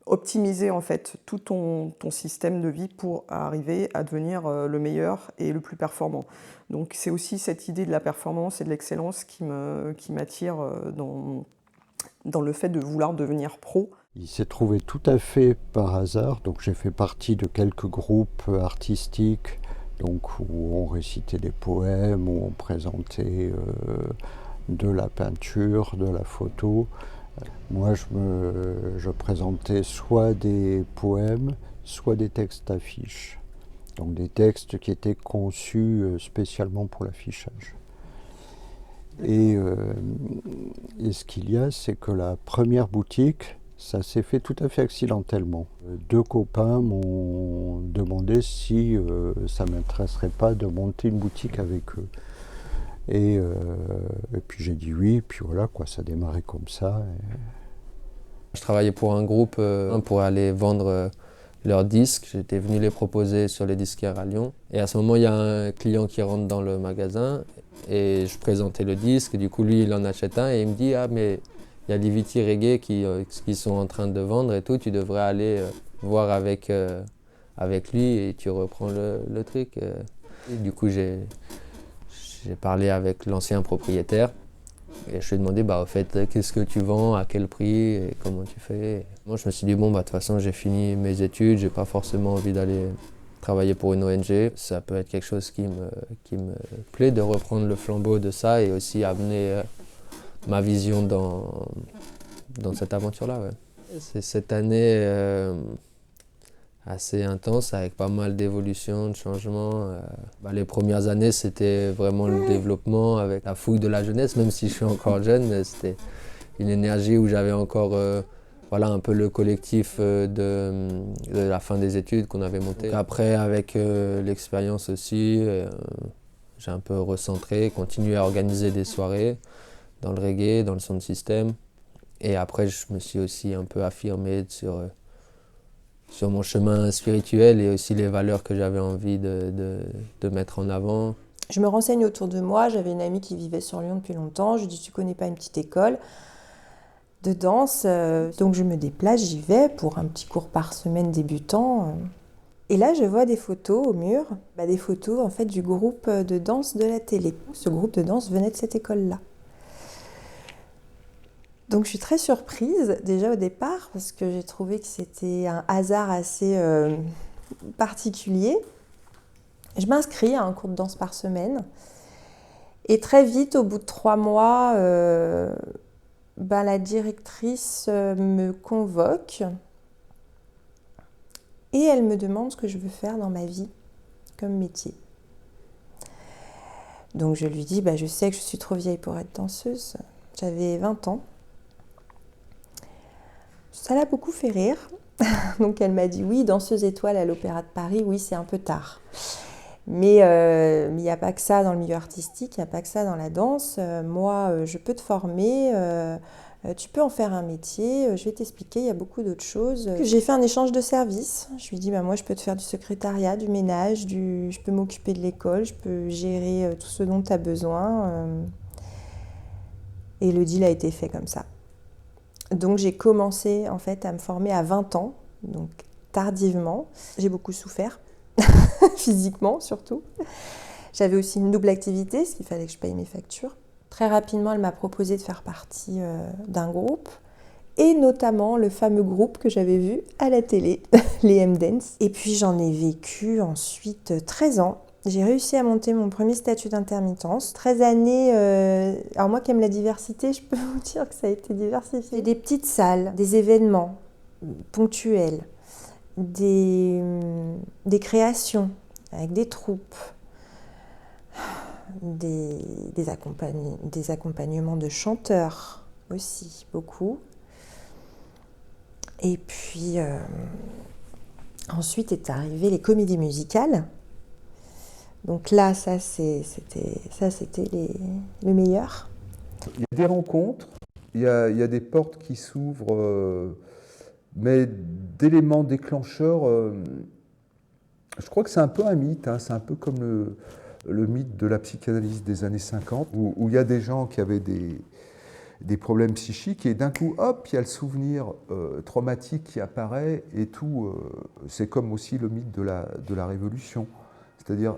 optimiser en fait tout ton système de vie pour arriver à devenir le meilleur et le plus performant. Donc c'est aussi cette idée de la performance et de l'excellence qui m'attire dans le fait de vouloir devenir pro. Il s'est trouvé tout à fait par hasard, donc j'ai fait partie de quelques groupes artistiques donc, où on récitait des poèmes, où on présentait de la peinture, de la photo. Moi je présentais soit des poèmes, soit des textes d'affiches, donc des textes qui étaient conçus spécialement pour l'affichage. Et ce qu'il y a, c'est que la première boutique, ça s'est fait tout à fait accidentellement. 2 copains m'ont demandé si ça ne m'intéresserait pas de monter une boutique avec eux. Et puis j'ai dit oui, puis voilà, quoi, ça a démarré comme ça. Je travaillais pour un groupe pour aller vendre leurs disques. J'étais venu les proposer sur les disquaires à Lyon. Et à ce moment, il y a un client qui rentre dans le magasin et je présentais le disque. Du coup, lui, il en achète un et il me dit « Ah, mais il y a Liviti Reggae qui sont en train de vendre et tout, tu devrais aller voir avec lui et tu reprends le truc. » Et du coup, j'ai parlé avec l'ancien propriétaire et je lui ai demandé au fait, qu'est-ce que tu vends, à quel prix et comment tu fais. Moi, je me suis dit, de toute façon, j'ai fini mes études, j'ai pas forcément envie d'aller travailler pour une ONG. Ça peut être quelque chose qui me plaît, de reprendre le flambeau de ça et aussi amener ma vision dans cette aventure-là. Ouais. C'est cette année assez intense avec pas mal d'évolutions, de changements. Les premières années, c'était vraiment le développement avec la fougue de la jeunesse, même si je suis encore jeune, c'était une énergie où j'avais encore un peu le collectif de la fin des études qu'on avait monté. Donc après, avec l'expérience aussi, j'ai un peu recentré, continué à organiser des soirées dans le reggae, dans le sound system. Et après, je me suis aussi un peu affirmé sur mon chemin spirituel et aussi les valeurs que j'avais envie de mettre en avant. Je me renseigne autour de moi. J'avais une amie qui vivait sur Lyon depuis longtemps. Je lui dis, tu connais pas une petite école de danse? Donc je me déplace, j'y vais pour un petit cours par semaine débutant. Et là, je vois des photos au mur, des photos en fait du groupe de danse de la télé. Ce groupe de danse venait de cette école-là. Donc je suis très surprise déjà au départ parce que j'ai trouvé que c'était un hasard assez particulier. Je m'inscris à un cours de danse par semaine et très vite, au bout de 3 mois, la directrice me convoque et elle me demande ce que je veux faire dans ma vie comme métier. Donc je lui dis, je sais que je suis trop vieille pour être danseuse. J'avais 20 ans. Ça l'a beaucoup fait rire. Donc elle m'a dit, oui, danseuse étoile à l'Opéra de Paris, oui, c'est un peu tard. Mais il n'y a pas que ça dans le milieu artistique, il n'y a pas que ça dans la danse. Moi, je peux te former, tu peux en faire un métier, je vais t'expliquer, il y a beaucoup d'autres choses. J'ai fait un échange de services. Je lui ai dit, moi, je peux te faire du secrétariat, du ménage, je peux m'occuper de l'école, je peux gérer tout ce dont tu as besoin. Et le deal a été fait comme ça. Donc j'ai commencé en fait à me former à 20 ans, donc tardivement. J'ai beaucoup souffert, physiquement surtout. J'avais aussi une double activité, parce qu'il fallait que je paye mes factures. Très rapidement, elle m'a proposé de faire partie d'un groupe, et notamment le fameux groupe que j'avais vu à la télé, les M-Dance. Et puis j'en ai vécu ensuite 13 ans. J'ai réussi à monter mon premier statut d'intermittence. 13 années, alors moi qui aime la diversité, je peux vous dire que ça a été diversifié. Des petites salles, des événements ponctuels, des créations avec des troupes, des accompagnements de chanteurs aussi, beaucoup. Et puis ensuite est arrivé les comédies musicales. Donc là, ça c'était le meilleur. Il y a des rencontres, il y a des portes qui s'ouvrent, mais d'éléments déclencheurs, je crois que c'est un peu un mythe, hein, c'est un peu comme le mythe de la psychanalyse des années 50, où il y a des gens qui avaient des problèmes psychiques et d'un coup, hop, il y a le souvenir traumatique qui apparaît et tout. C'est comme aussi le mythe de la révolution, c'est-à-dire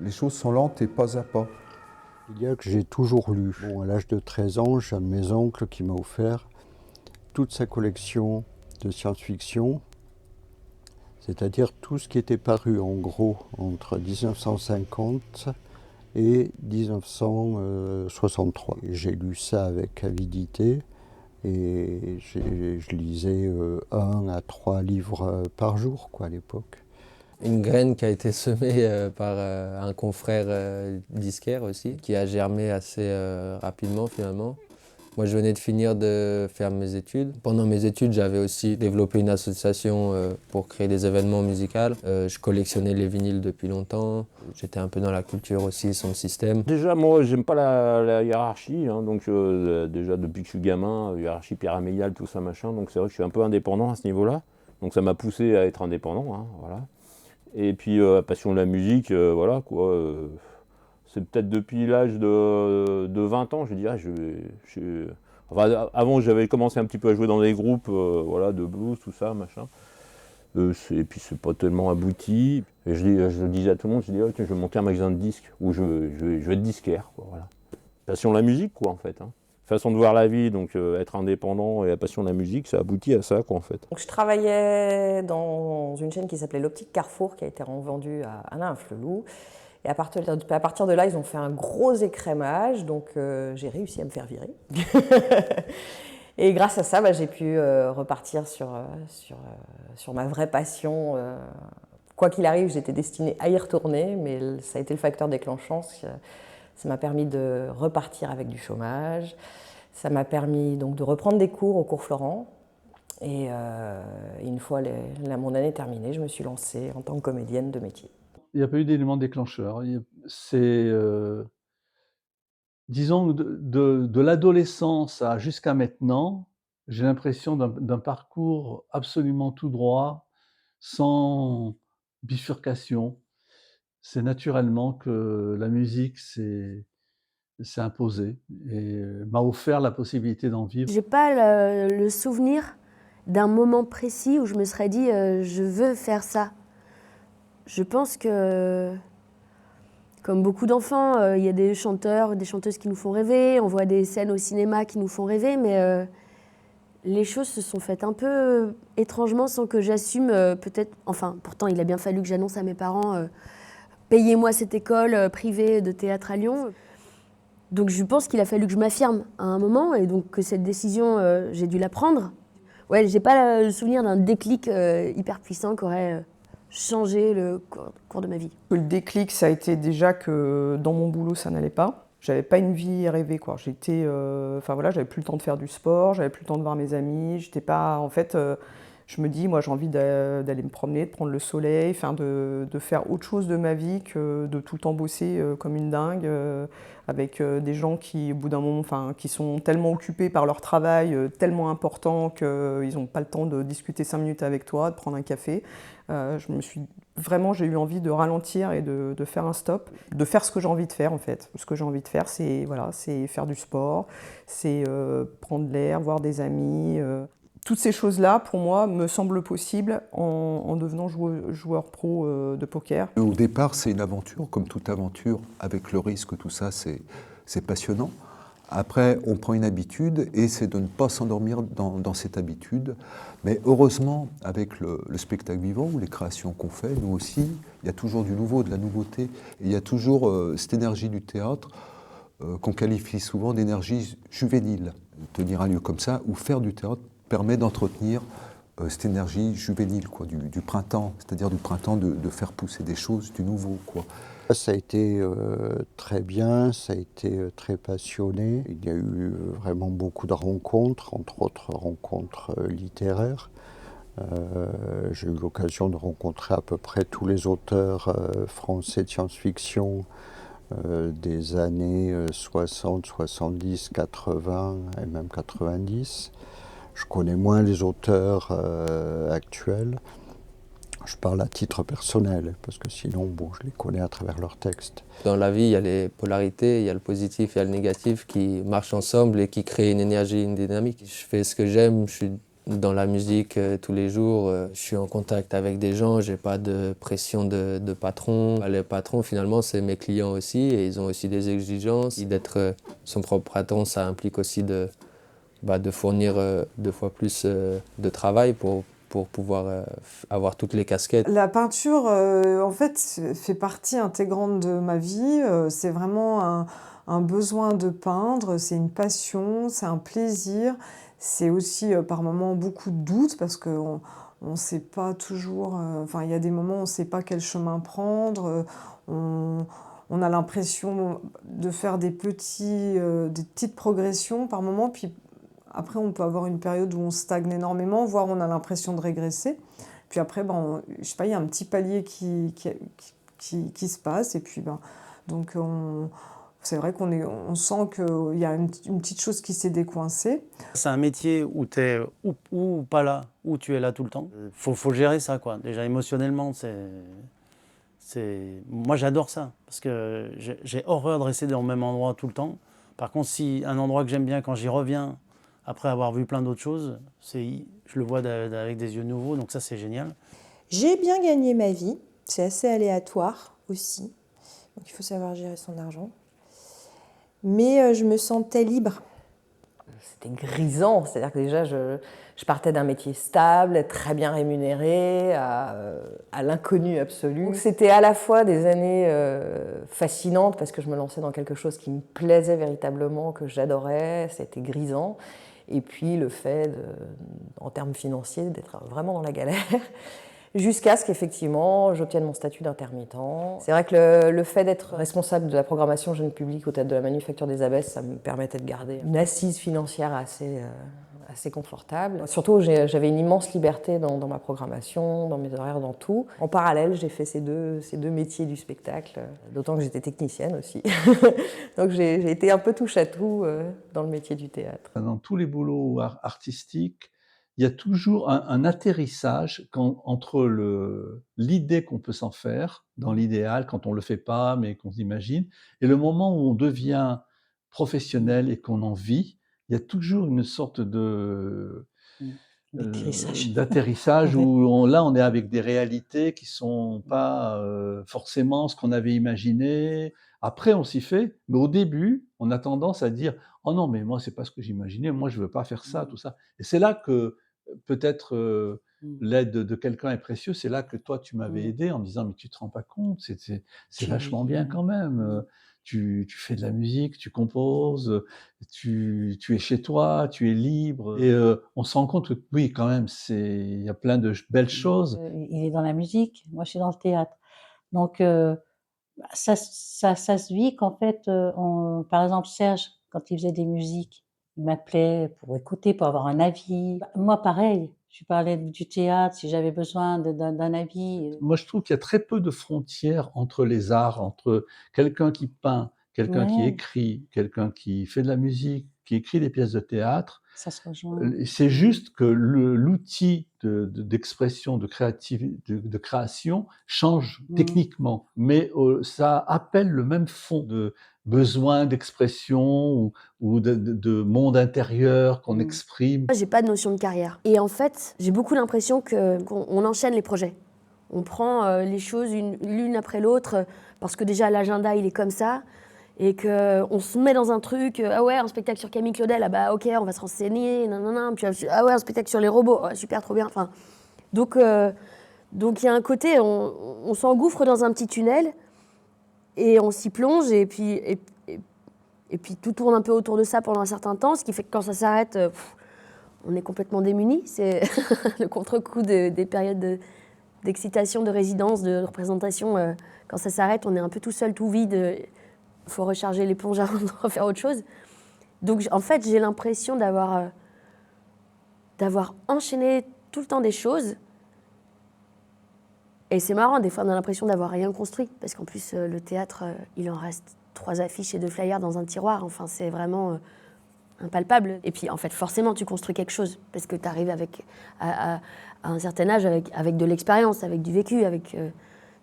les choses sont lentes et pas à pas. Il y a que j'ai toujours lu. À l'âge de 13 ans, j'ai un de mes oncles qui m'a offert toute sa collection de science-fiction, c'est-à-dire tout ce qui était paru en gros entre 1950 et 1963. J'ai lu ça avec avidité et je lisais 1 à 3 livres par jour à l'époque. Une graine qui a été semée par un confrère disquaire aussi, qui a germé assez rapidement finalement. Moi je venais de finir de faire mes études. Pendant mes études j'avais aussi développé une association pour créer des événements musicaux. Je collectionnais les vinyles depuis longtemps. J'étais un peu dans la culture aussi, son système. Déjà moi j'aime pas la hiérarchie, hein, donc déjà depuis que je suis gamin, hiérarchie pyramidale, tout ça machin, donc c'est vrai que je suis un peu indépendant à ce niveau-là. Donc ça m'a poussé à être indépendant, hein, voilà. Et puis la passion de la musique, voilà quoi. C'est peut-être depuis l'âge de 20 ans, je dirais. Enfin, avant, j'avais commencé un petit peu à jouer dans des groupes voilà, de blues, tout ça, machin. Et puis c'est pas tellement abouti. Et je le disais à tout le monde, je dis, je vais monter un magasin de disques, ou je vais être disquaire, quoi, voilà. Passion de la musique, quoi, en fait. Hein. Façon de voir la vie, donc être indépendant et la passion de la musique, ça aboutit à ça, quoi, en fait. Donc, je travaillais dans une chaîne qui s'appelait l'Optique Carrefour, qui a été revendue à Alain Flelou. Et à partir de là, ils ont fait un gros écrémage, donc j'ai réussi à me faire virer. Et grâce à ça, j'ai pu repartir sur ma vraie passion. Quoi qu'il arrive, j'étais destinée à y retourner, mais ça a été le facteur déclenchant. Ça m'a permis de repartir avec du chômage. Ça m'a permis donc de reprendre des cours au cours Florent. Et une fois mon année terminée, je me suis lancée en tant que comédienne de métier. Il n'y a pas eu d'élément déclencheur. C'est, disons, de l'adolescence jusqu'à maintenant, j'ai l'impression d'un parcours absolument tout droit, sans bifurcation. C'est naturellement que la musique s'est imposée et m'a offert la possibilité d'en vivre. J'ai pas le souvenir d'un moment précis où je me serais dit je veux faire ça. Je pense que Comme beaucoup d'enfants, il y a des chanteurs, des chanteuses qui nous font rêver, on voit des scènes au cinéma qui nous font rêver, mais les choses se sont faites un peu étrangement sans que j'assume peut-être... Enfin, pourtant, il a bien fallu que j'annonce à mes parents payez-moi cette école privée de théâtre à Lyon. Donc je pense qu'il a fallu que je m'affirme à un moment et donc que cette décision, j'ai dû la prendre. Ouais, j'ai pas le souvenir d'un déclic hyper puissant qui aurait changé le cours de ma vie. Le déclic, ça a été déjà que dans mon boulot, ça n'allait pas. J'avais pas une vie rêvée, quoi. J'étais, enfin voilà, j'avais plus le temps de faire du sport, j'avais plus le temps de voir mes amis. J'étais pas, en fait, je me dis, moi, j'ai envie d'aller me promener, de prendre le soleil, enfin, de faire autre chose de ma vie que de tout le temps bosser comme une dingue, avec des gens qui, au bout d'un moment, enfin, qui sont tellement occupés par leur travail, tellement important qu'ils n'ont pas le temps de discuter 5 minutes avec toi, de prendre un café. Vraiment, j'ai eu envie de ralentir et de faire un stop, de faire ce que j'ai envie de faire en fait. Ce que j'ai envie de faire, c'est voilà, faire du sport, c'est prendre l'air, voir des amis. Toutes ces choses-là, pour moi, me semblent possibles en devenant joueur pro de poker. Au départ, c'est une aventure, comme toute aventure, avec le risque, tout ça, c'est passionnant. Après, on prend une habitude et c'est de ne pas s'endormir dans cette habitude. Mais heureusement, avec le spectacle vivant ou les créations qu'on fait, nous aussi, il y a toujours du nouveau, de la nouveauté. Et il y a toujours cette énergie du théâtre qu'on qualifie souvent d'énergie juvénile. Tenir un lieu comme ça ou faire du théâtre permet d'entretenir cette énergie juvénile, quoi, du printemps, c'est-à-dire du printemps de faire pousser des choses, du nouveau, quoi. Ça a été très bien, ça a été très passionné. Il y a eu vraiment beaucoup de rencontres, entre autres rencontres littéraires. J'ai eu l'occasion de rencontrer à peu près tous les auteurs français de science-fiction des années 60, 70, 80 et même 90. Je connais moins les auteurs actuels. Je parle à titre personnel, parce que sinon, bon, je les connais à travers leurs textes. Dans la vie, il y a les polarités, il y a le positif, il y a le négatif qui marchent ensemble et qui créent une énergie, une dynamique. Je fais ce que j'aime, je suis dans la musique tous les jours, je suis en contact avec des gens, j'ai pas de pression de patron. Les patrons, finalement, c'est mes clients aussi et ils ont aussi des exigences. D'être son propre patron, ça implique aussi de fournir 2 fois plus de travail pour pouvoir avoir toutes les casquettes. La peinture, en fait, fait partie intégrante de ma vie. C'est vraiment un besoin de peindre, c'est une passion, c'est un plaisir. C'est aussi par moments beaucoup de doutes parce qu'on ne sait pas toujours... Enfin, il y a des moments où on ne sait pas quel chemin prendre. On a l'impression de faire des petites progressions par moments, puis après, on peut avoir une période où on stagne énormément, voire on a l'impression de régresser. Puis après, je sais pas, il y a un petit palier qui se passe. Et puis, donc, c'est vrai qu'on sent qu'il y a une petite chose qui s'est décoincée. C'est un métier où tu es ou pas là, ou tu es là tout le temps. Faut gérer ça, quoi. Déjà, émotionnellement, moi, j'adore ça. Parce que j'ai horreur de rester dans le même endroit tout le temps. Par contre, si un endroit que j'aime bien, quand j'y reviens, après avoir vu plein d'autres choses, je le vois avec des yeux nouveaux, donc ça c'est génial. J'ai bien gagné ma vie, c'est assez aléatoire aussi, donc il faut savoir gérer son argent. Mais je me sentais libre. C'était grisant, c'est-à-dire que déjà je partais d'un métier stable, très bien rémunéré, à l'inconnu absolu. Donc c'était à la fois des années fascinantes parce que je me lançais dans quelque chose qui me plaisait véritablement, que j'adorais, c'était grisant. Et puis le fait, en termes financiers, d'être vraiment dans la galère, jusqu'à ce qu'effectivement j'obtienne mon statut d'intermittent. C'est vrai que le fait d'être responsable de la programmation jeune public au Théâtre de la Manufacture des Abbesses, ça me permettait de garder une assise financière assez confortable. Surtout, j'avais une immense liberté dans ma programmation, dans mes horaires, dans tout. En parallèle, j'ai fait ces deux métiers du spectacle, d'autant que j'étais technicienne aussi. Donc j'ai été un peu touche à tout dans le métier du théâtre. Dans tous les boulots artistiques, il y a toujours un atterrissage entre l'idée qu'on peut s'en faire, dans l'idéal, quand on ne le fait pas, mais qu'on s'imagine, et le moment où on devient professionnel et qu'on en vit. Il y a toujours une sorte de d'atterrissage où là on est avec des réalités qui sont pas forcément ce qu'on avait imaginé. Après on s'y fait, mais au début on a tendance à dire oh non mais moi c'est pas ce que j'imaginais, moi je veux pas faire ça, tout ça. Et c'est là que peut-être l'aide de quelqu'un est précieuse. C'est là que toi tu m'avais aidé en me disant mais tu te rends pas compte, c'est vachement bien quand même. Tu fais de la musique, tu composes, tu es chez toi, tu es libre. Et on se rend compte que oui, quand même, il y a plein de belles choses. Il est dans la musique, moi je suis dans le théâtre. Donc ça se vit qu'en fait, par exemple Serge, quand il faisait des musiques, il m'appelait pour écouter, pour avoir un avis. Moi pareil, je lui parlais du théâtre, si j'avais besoin d'un avis. Moi je trouve qu'il y a très peu de frontières entre les arts, entre quelqu'un qui peint, quelqu'un qui écrit, quelqu'un qui fait de la musique, qui écrit des pièces de théâtre. Ça se rejoint. C'est juste que l'outil d'expression, de création change techniquement, mais ça appelle le même fond de besoin d'expression ou de monde intérieur qu'on exprime. Moi, j'ai pas de notion de carrière. Et en fait, j'ai beaucoup l'impression qu'on enchaîne les projets. On prend les choses l'une après l'autre, parce que déjà l'agenda il est comme ça. Et qu'on se met dans un truc, ah ouais, un spectacle sur Camille Claudel, ah bah ok, on va se renseigner, nanana, puis ah ouais, un spectacle sur les robots, oh, super, trop bien. Enfin, donc il y a un côté, on s'engouffre dans un petit tunnel, et on s'y plonge, et puis tout tourne un peu autour de ça pendant un certain temps, ce qui fait que quand ça s'arrête, on est complètement démunis. C'est le contre-coup des périodes d'excitation, de résidence, de représentation. Quand ça s'arrête, on est un peu tout seul, tout vide. Il faut recharger l'éponge avant de refaire autre chose. Donc, en fait, j'ai l'impression d'avoir enchaîné tout le temps des choses. Et c'est marrant, des fois, on a l'impression d'avoir rien construit. Parce qu'en plus, le théâtre, il en reste 3 affiches et 2 flyers dans un tiroir. Enfin, c'est vraiment impalpable. Et puis, en fait, forcément, tu construis quelque chose. Parce que tu arrives à un certain âge avec de l'expérience, avec du vécu, avec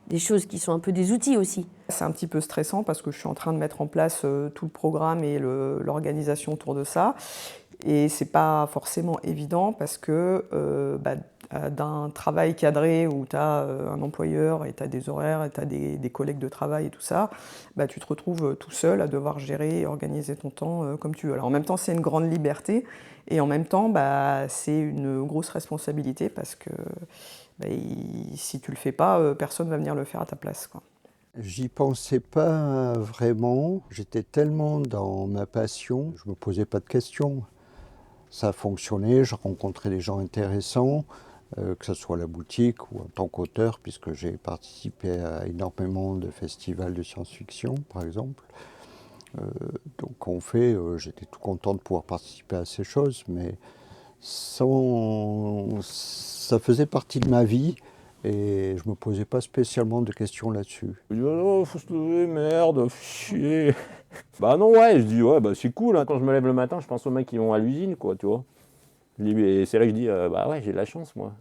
des choses qui sont un peu des outils aussi. C'est un petit peu stressant parce que je suis en train de mettre en place tout le programme et l'organisation autour de ça. Et c'est pas forcément évident parce que d'un travail cadré où tu as un employeur et tu as des horaires et tu as des collègues de travail et tout ça, tu te retrouves tout seul à devoir gérer et organiser ton temps comme tu veux. Alors en même temps, c'est une grande liberté et en même temps, c'est une grosse responsabilité parce que si tu le fais pas, personne va venir le faire à ta place, quoi. J'y pensais pas vraiment. J'étais tellement dans ma passion, je me posais pas de questions. Ça fonctionnait, je rencontrais des gens intéressants, que ce soit à la boutique ou en tant qu'auteur, puisque j'ai participé à énormément de festivals de science-fiction, par exemple. Donc j'étais tout content de pouvoir participer à ces choses, mais ça faisait partie de ma vie et je me posais pas spécialement de questions là-dessus. Je dis oh, faut se lever, merde, chier. Non, ouais, je dis ouais, c'est cool, hein. Quand je me lève le matin, je pense aux mecs qui vont à l'usine, quoi, tu vois. Et c'est là que je dis ouais, j'ai de la chance, moi.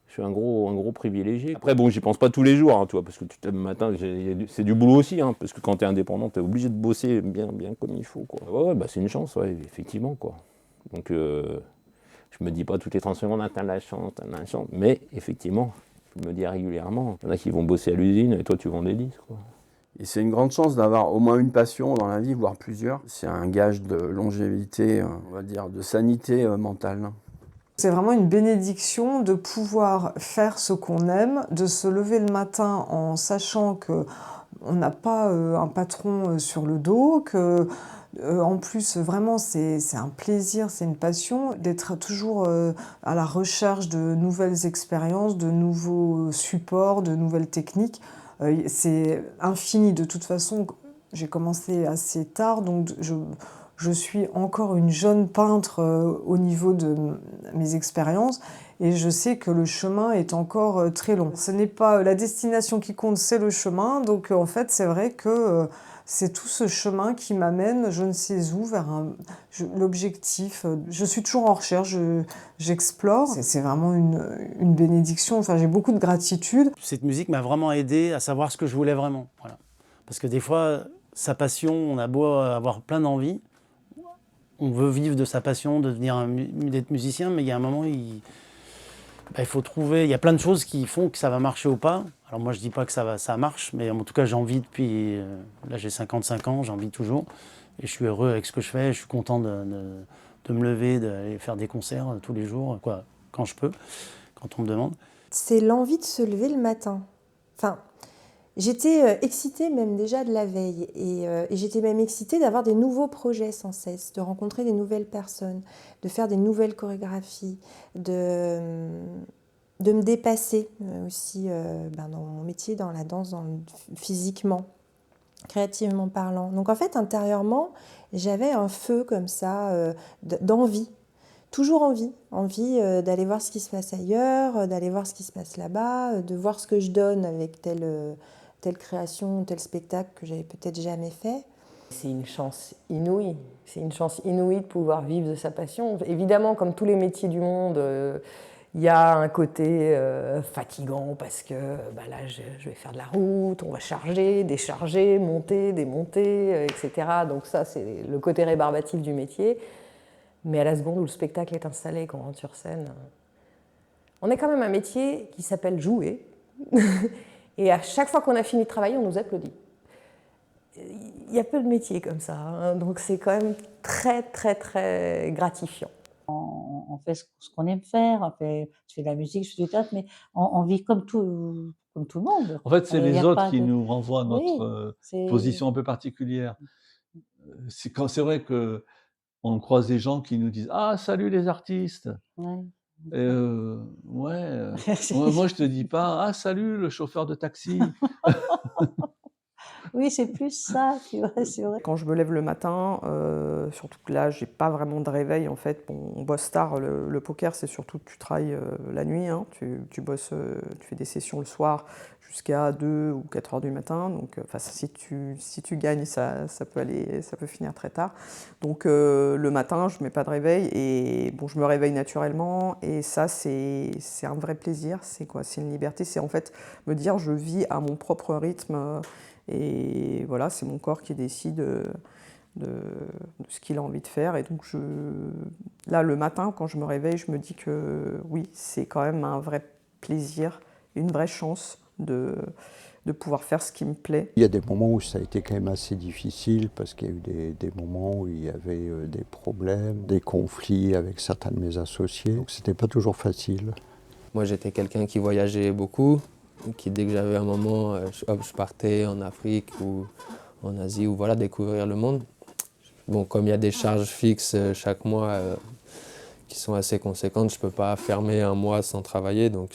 Je suis un gros privilégié. Après, bon, j'y pense pas tous les jours, hein, tu vois, parce que tu te lèves le matin, c'est du boulot aussi, hein, parce que quand t'es indépendant, t'es obligé de bosser bien comme il faut, quoi. Ouais, c'est une chance, ouais, effectivement, quoi. Donc, je me dis pas toutes les 30 secondes, t'as de la chance, mais effectivement, je me dis régulièrement, il y en a qui vont bosser à l'usine et toi, tu vends des disques, quoi. Et c'est une grande chance d'avoir au moins une passion dans la vie, voire plusieurs. C'est un gage de longévité, on va dire, de sanité mentale. C'est vraiment une bénédiction de pouvoir faire ce qu'on aime, de se lever le matin en sachant qu'on n'a pas un patron sur le dos, que en plus vraiment c'est un plaisir, c'est une passion d'être toujours à la recherche de nouvelles expériences, de nouveaux supports, de nouvelles techniques. C'est infini. De toute façon, j'ai commencé assez tard, donc je suis encore une jeune peintre au niveau de mes expériences et je sais que le chemin est encore très long. Ce n'est pas la destination qui compte, c'est le chemin. Donc en fait, c'est vrai que c'est tout ce chemin qui m'amène, je ne sais où, vers l'objectif. Je suis toujours en recherche, j'explore. C'est vraiment une bénédiction. Enfin, j'ai beaucoup de gratitude. Cette musique m'a vraiment aidé à savoir ce que je voulais vraiment. Voilà. Parce que des fois, sa passion, on a beau avoir plein d'envie, On veut vivre de sa passion, d'être musicien, mais il y a un moment, il faut trouver... Il y a plein de choses qui font que ça va marcher ou pas. Alors moi, je dis pas que ça marche, mais en tout cas, j'ai envie depuis... Là, j'ai 55 ans, j'ai envie toujours. Et je suis heureux avec ce que je fais. Je suis content de me lever, d'aller faire des concerts tous les jours, quoi, quand je peux, quand on me demande. C'est l'envie de se lever le matin. Enfin, j'étais excitée même déjà de la veille. Et j'étais même excitée d'avoir des nouveaux projets sans cesse, de rencontrer des nouvelles personnes, de faire des nouvelles chorégraphies, de me dépasser aussi dans mon métier, dans la danse, physiquement, créativement parlant. Donc en fait, intérieurement, j'avais un feu comme ça d'envie. Toujours envie d'aller voir ce qui se passe ailleurs, d'aller voir ce qui se passe là-bas, de voir ce que je donne avec telle création, tel spectacle que j'avais peut-être jamais fait. C'est une chance inouïe. C'est une chance inouïe de pouvoir vivre de sa passion. Évidemment, comme tous les métiers du monde, il y a un côté fatigant parce que là, je vais faire de la route, on va charger, décharger, monter, démonter, etc. Donc ça, c'est le côté rébarbatif du métier. Mais à la seconde où le spectacle est installé, qu'on rentre sur scène, on est quand même un métier qui s'appelle jouer. Et à chaque fois qu'on a fini de travailler, on nous applaudit. Il y a peu de métiers comme ça, hein, donc c'est quand même très, très, très gratifiant. On fait ce qu'on aime faire, je fais de la musique, je fais du théâtre, mais on vit comme tout le monde. En fait, c'est les autres qui nous renvoient à notre Oui, position un peu particulière. C'est vrai que on croise des gens qui nous disent « Ah, salut les artistes !» Ouais. Moi, je te dis pas « Ah, salut le chauffeur de taxi !» Oui, c'est plus ça, tu vois, c'est vrai. Quand je me lève le matin, surtout que là, j'ai pas vraiment de réveil en fait. Bon, on bosse tard. Le poker, c'est surtout que tu travailles la nuit. Hein. Tu bosses, tu fais des sessions le soir jusqu'à 2 ou 4 heures du matin. Donc, si tu gagnes, ça peut finir très tard. Donc, le matin, je mets pas de réveil et bon, je me réveille naturellement. Et ça, c'est un vrai plaisir. C'est quoi? C'est une liberté. C'est en fait me dire, je vis à mon propre rythme. Et voilà, c'est mon corps qui décide de ce qu'il a envie de faire. Et donc, là, le matin, quand je me réveille, je me dis que oui, c'est quand même un vrai plaisir, une vraie chance de pouvoir faire ce qui me plaît. Il y a des moments où ça a été quand même assez difficile parce qu'il y a eu des moments où il y avait des problèmes, des conflits avec certains de mes associés. Donc, c'était pas toujours facile. Moi, j'étais quelqu'un qui voyageait beaucoup. Qui dès que j'avais un moment, je partais en Afrique ou en Asie ou voilà, découvrir le monde. Bon, comme il y a des charges fixes chaque mois qui sont assez conséquentes, je ne peux pas fermer un mois sans travailler. Donc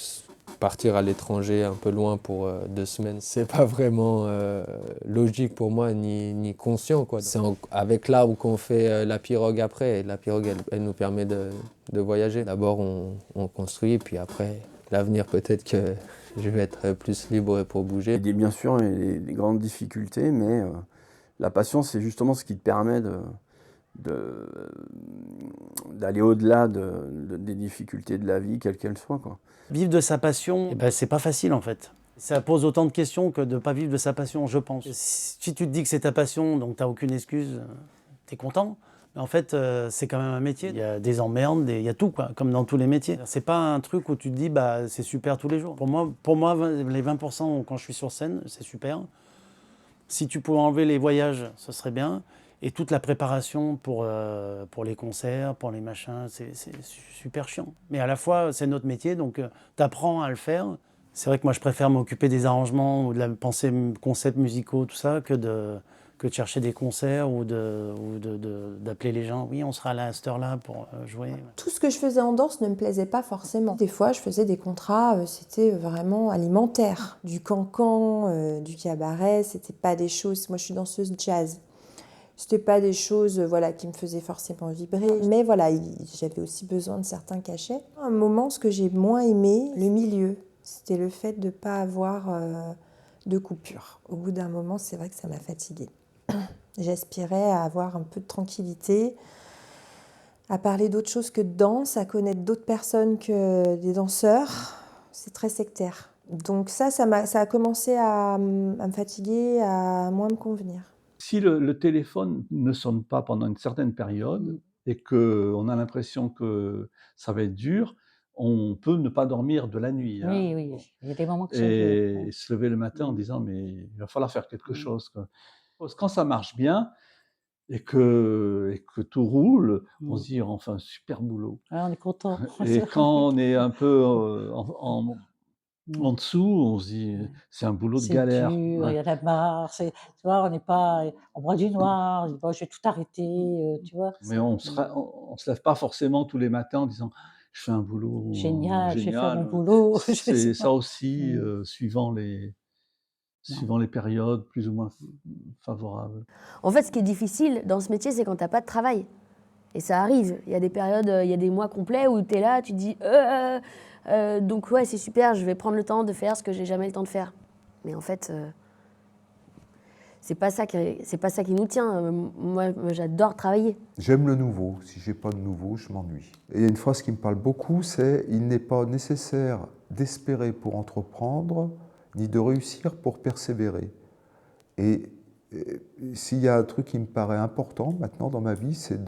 partir à l'étranger un peu loin pour 2 semaines, c'est pas vraiment logique pour moi ni conscient, quoi. C'est avec l'arbre qu'on fait la pirogue après. Et la pirogue, elle nous permet de voyager. D'abord, on construit, puis après, l'avenir peut-être que je vais être plus libre pour bouger. Il y a bien sûr des grandes difficultés, mais la passion, c'est justement ce qui te permet d'aller au-delà des difficultés de la vie, quelles qu'elles soient, quoi. Vivre de sa passion, c'est pas facile en fait. Ça pose autant de questions que de ne pas vivre de sa passion, je pense. Si tu te dis que c'est ta passion, donc tu n'as aucune excuse, tu es content. En fait, c'est quand même un métier. Il y a des emmerdes, il y a tout, quoi, comme dans tous les métiers. C'est pas un truc où tu te dis, c'est super tous les jours. Pour moi, les 20% quand je suis sur scène, c'est super. Si tu pouvais enlever les voyages, ce serait bien. Et toute la préparation pour les concerts, pour les machins, c'est super chiant. Mais à la fois, c'est notre métier, donc tu apprends à le faire. C'est vrai que moi, je préfère m'occuper des arrangements ou de la pensée concepts musicaux, tout ça, que de chercher des concerts ou d'appeler les gens. Oui, on sera là à cette heure-là pour jouer. Tout ce que je faisais en danse ne me plaisait pas forcément. Des fois, je faisais des contrats, c'était vraiment alimentaire. Du cancan, du cabaret, c'était pas des choses... Moi, je suis danseuse jazz. C'était pas des choses qui me faisaient forcément vibrer. Mais voilà, j'avais aussi besoin de certains cachets. À un moment, ce que j'ai moins aimé, le milieu, c'était le fait de ne pas avoir de coupure. Au bout d'un moment, c'est vrai que ça m'a fatiguée. J'aspirais à avoir un peu de tranquillité, à parler d'autre chose que de danse, à connaître d'autres personnes que des danseurs. C'est très sectaire. Donc ça a commencé à me fatiguer, à moins me convenir. Si le téléphone ne sonne pas pendant une certaine période, et qu'on a l'impression que ça va être dur, on peut ne pas dormir de la nuit. Hein. Oui, oui, il y a des moments qui sont durs. Et se lever le matin en disant mais il va falloir faire quelque chose. Quoi. Quand ça marche bien et que tout roule, on se dit enfin un super boulot. Ouais, on est content. Et quand on est un peu en dessous, on se dit c'est un boulot de galère. C'est dur, Ouais. il y en a marre. Tu vois, on n'est pas en bras du noir. On dit, bon, je vais tout arrêter, tu vois. Mais on se lève pas forcément tous les matins en disant je fais un boulot Génial, je vais faire mon génial. boulot. C'est ça aussi, suivant les périodes plus ou moins favorables. En fait, ce qui est difficile dans ce métier, c'est quand t'as pas de travail. Et ça arrive. Il y a des périodes, il y a des mois complets où tu es là, tu te dis donc ouais, c'est super, je vais prendre le temps de faire ce que j'ai jamais le temps de faire. Mais en fait, c'est pas ça qui nous tient. Moi, j'adore travailler. J'aime le nouveau. Si j'ai pas de nouveau, je m'ennuie. Et il y a une phrase qui me parle beaucoup, c'est « Il n'est pas nécessaire d'espérer pour entreprendre, ni de réussir pour persévérer ». Et s'il y a un truc qui me paraît important maintenant dans ma vie, c'est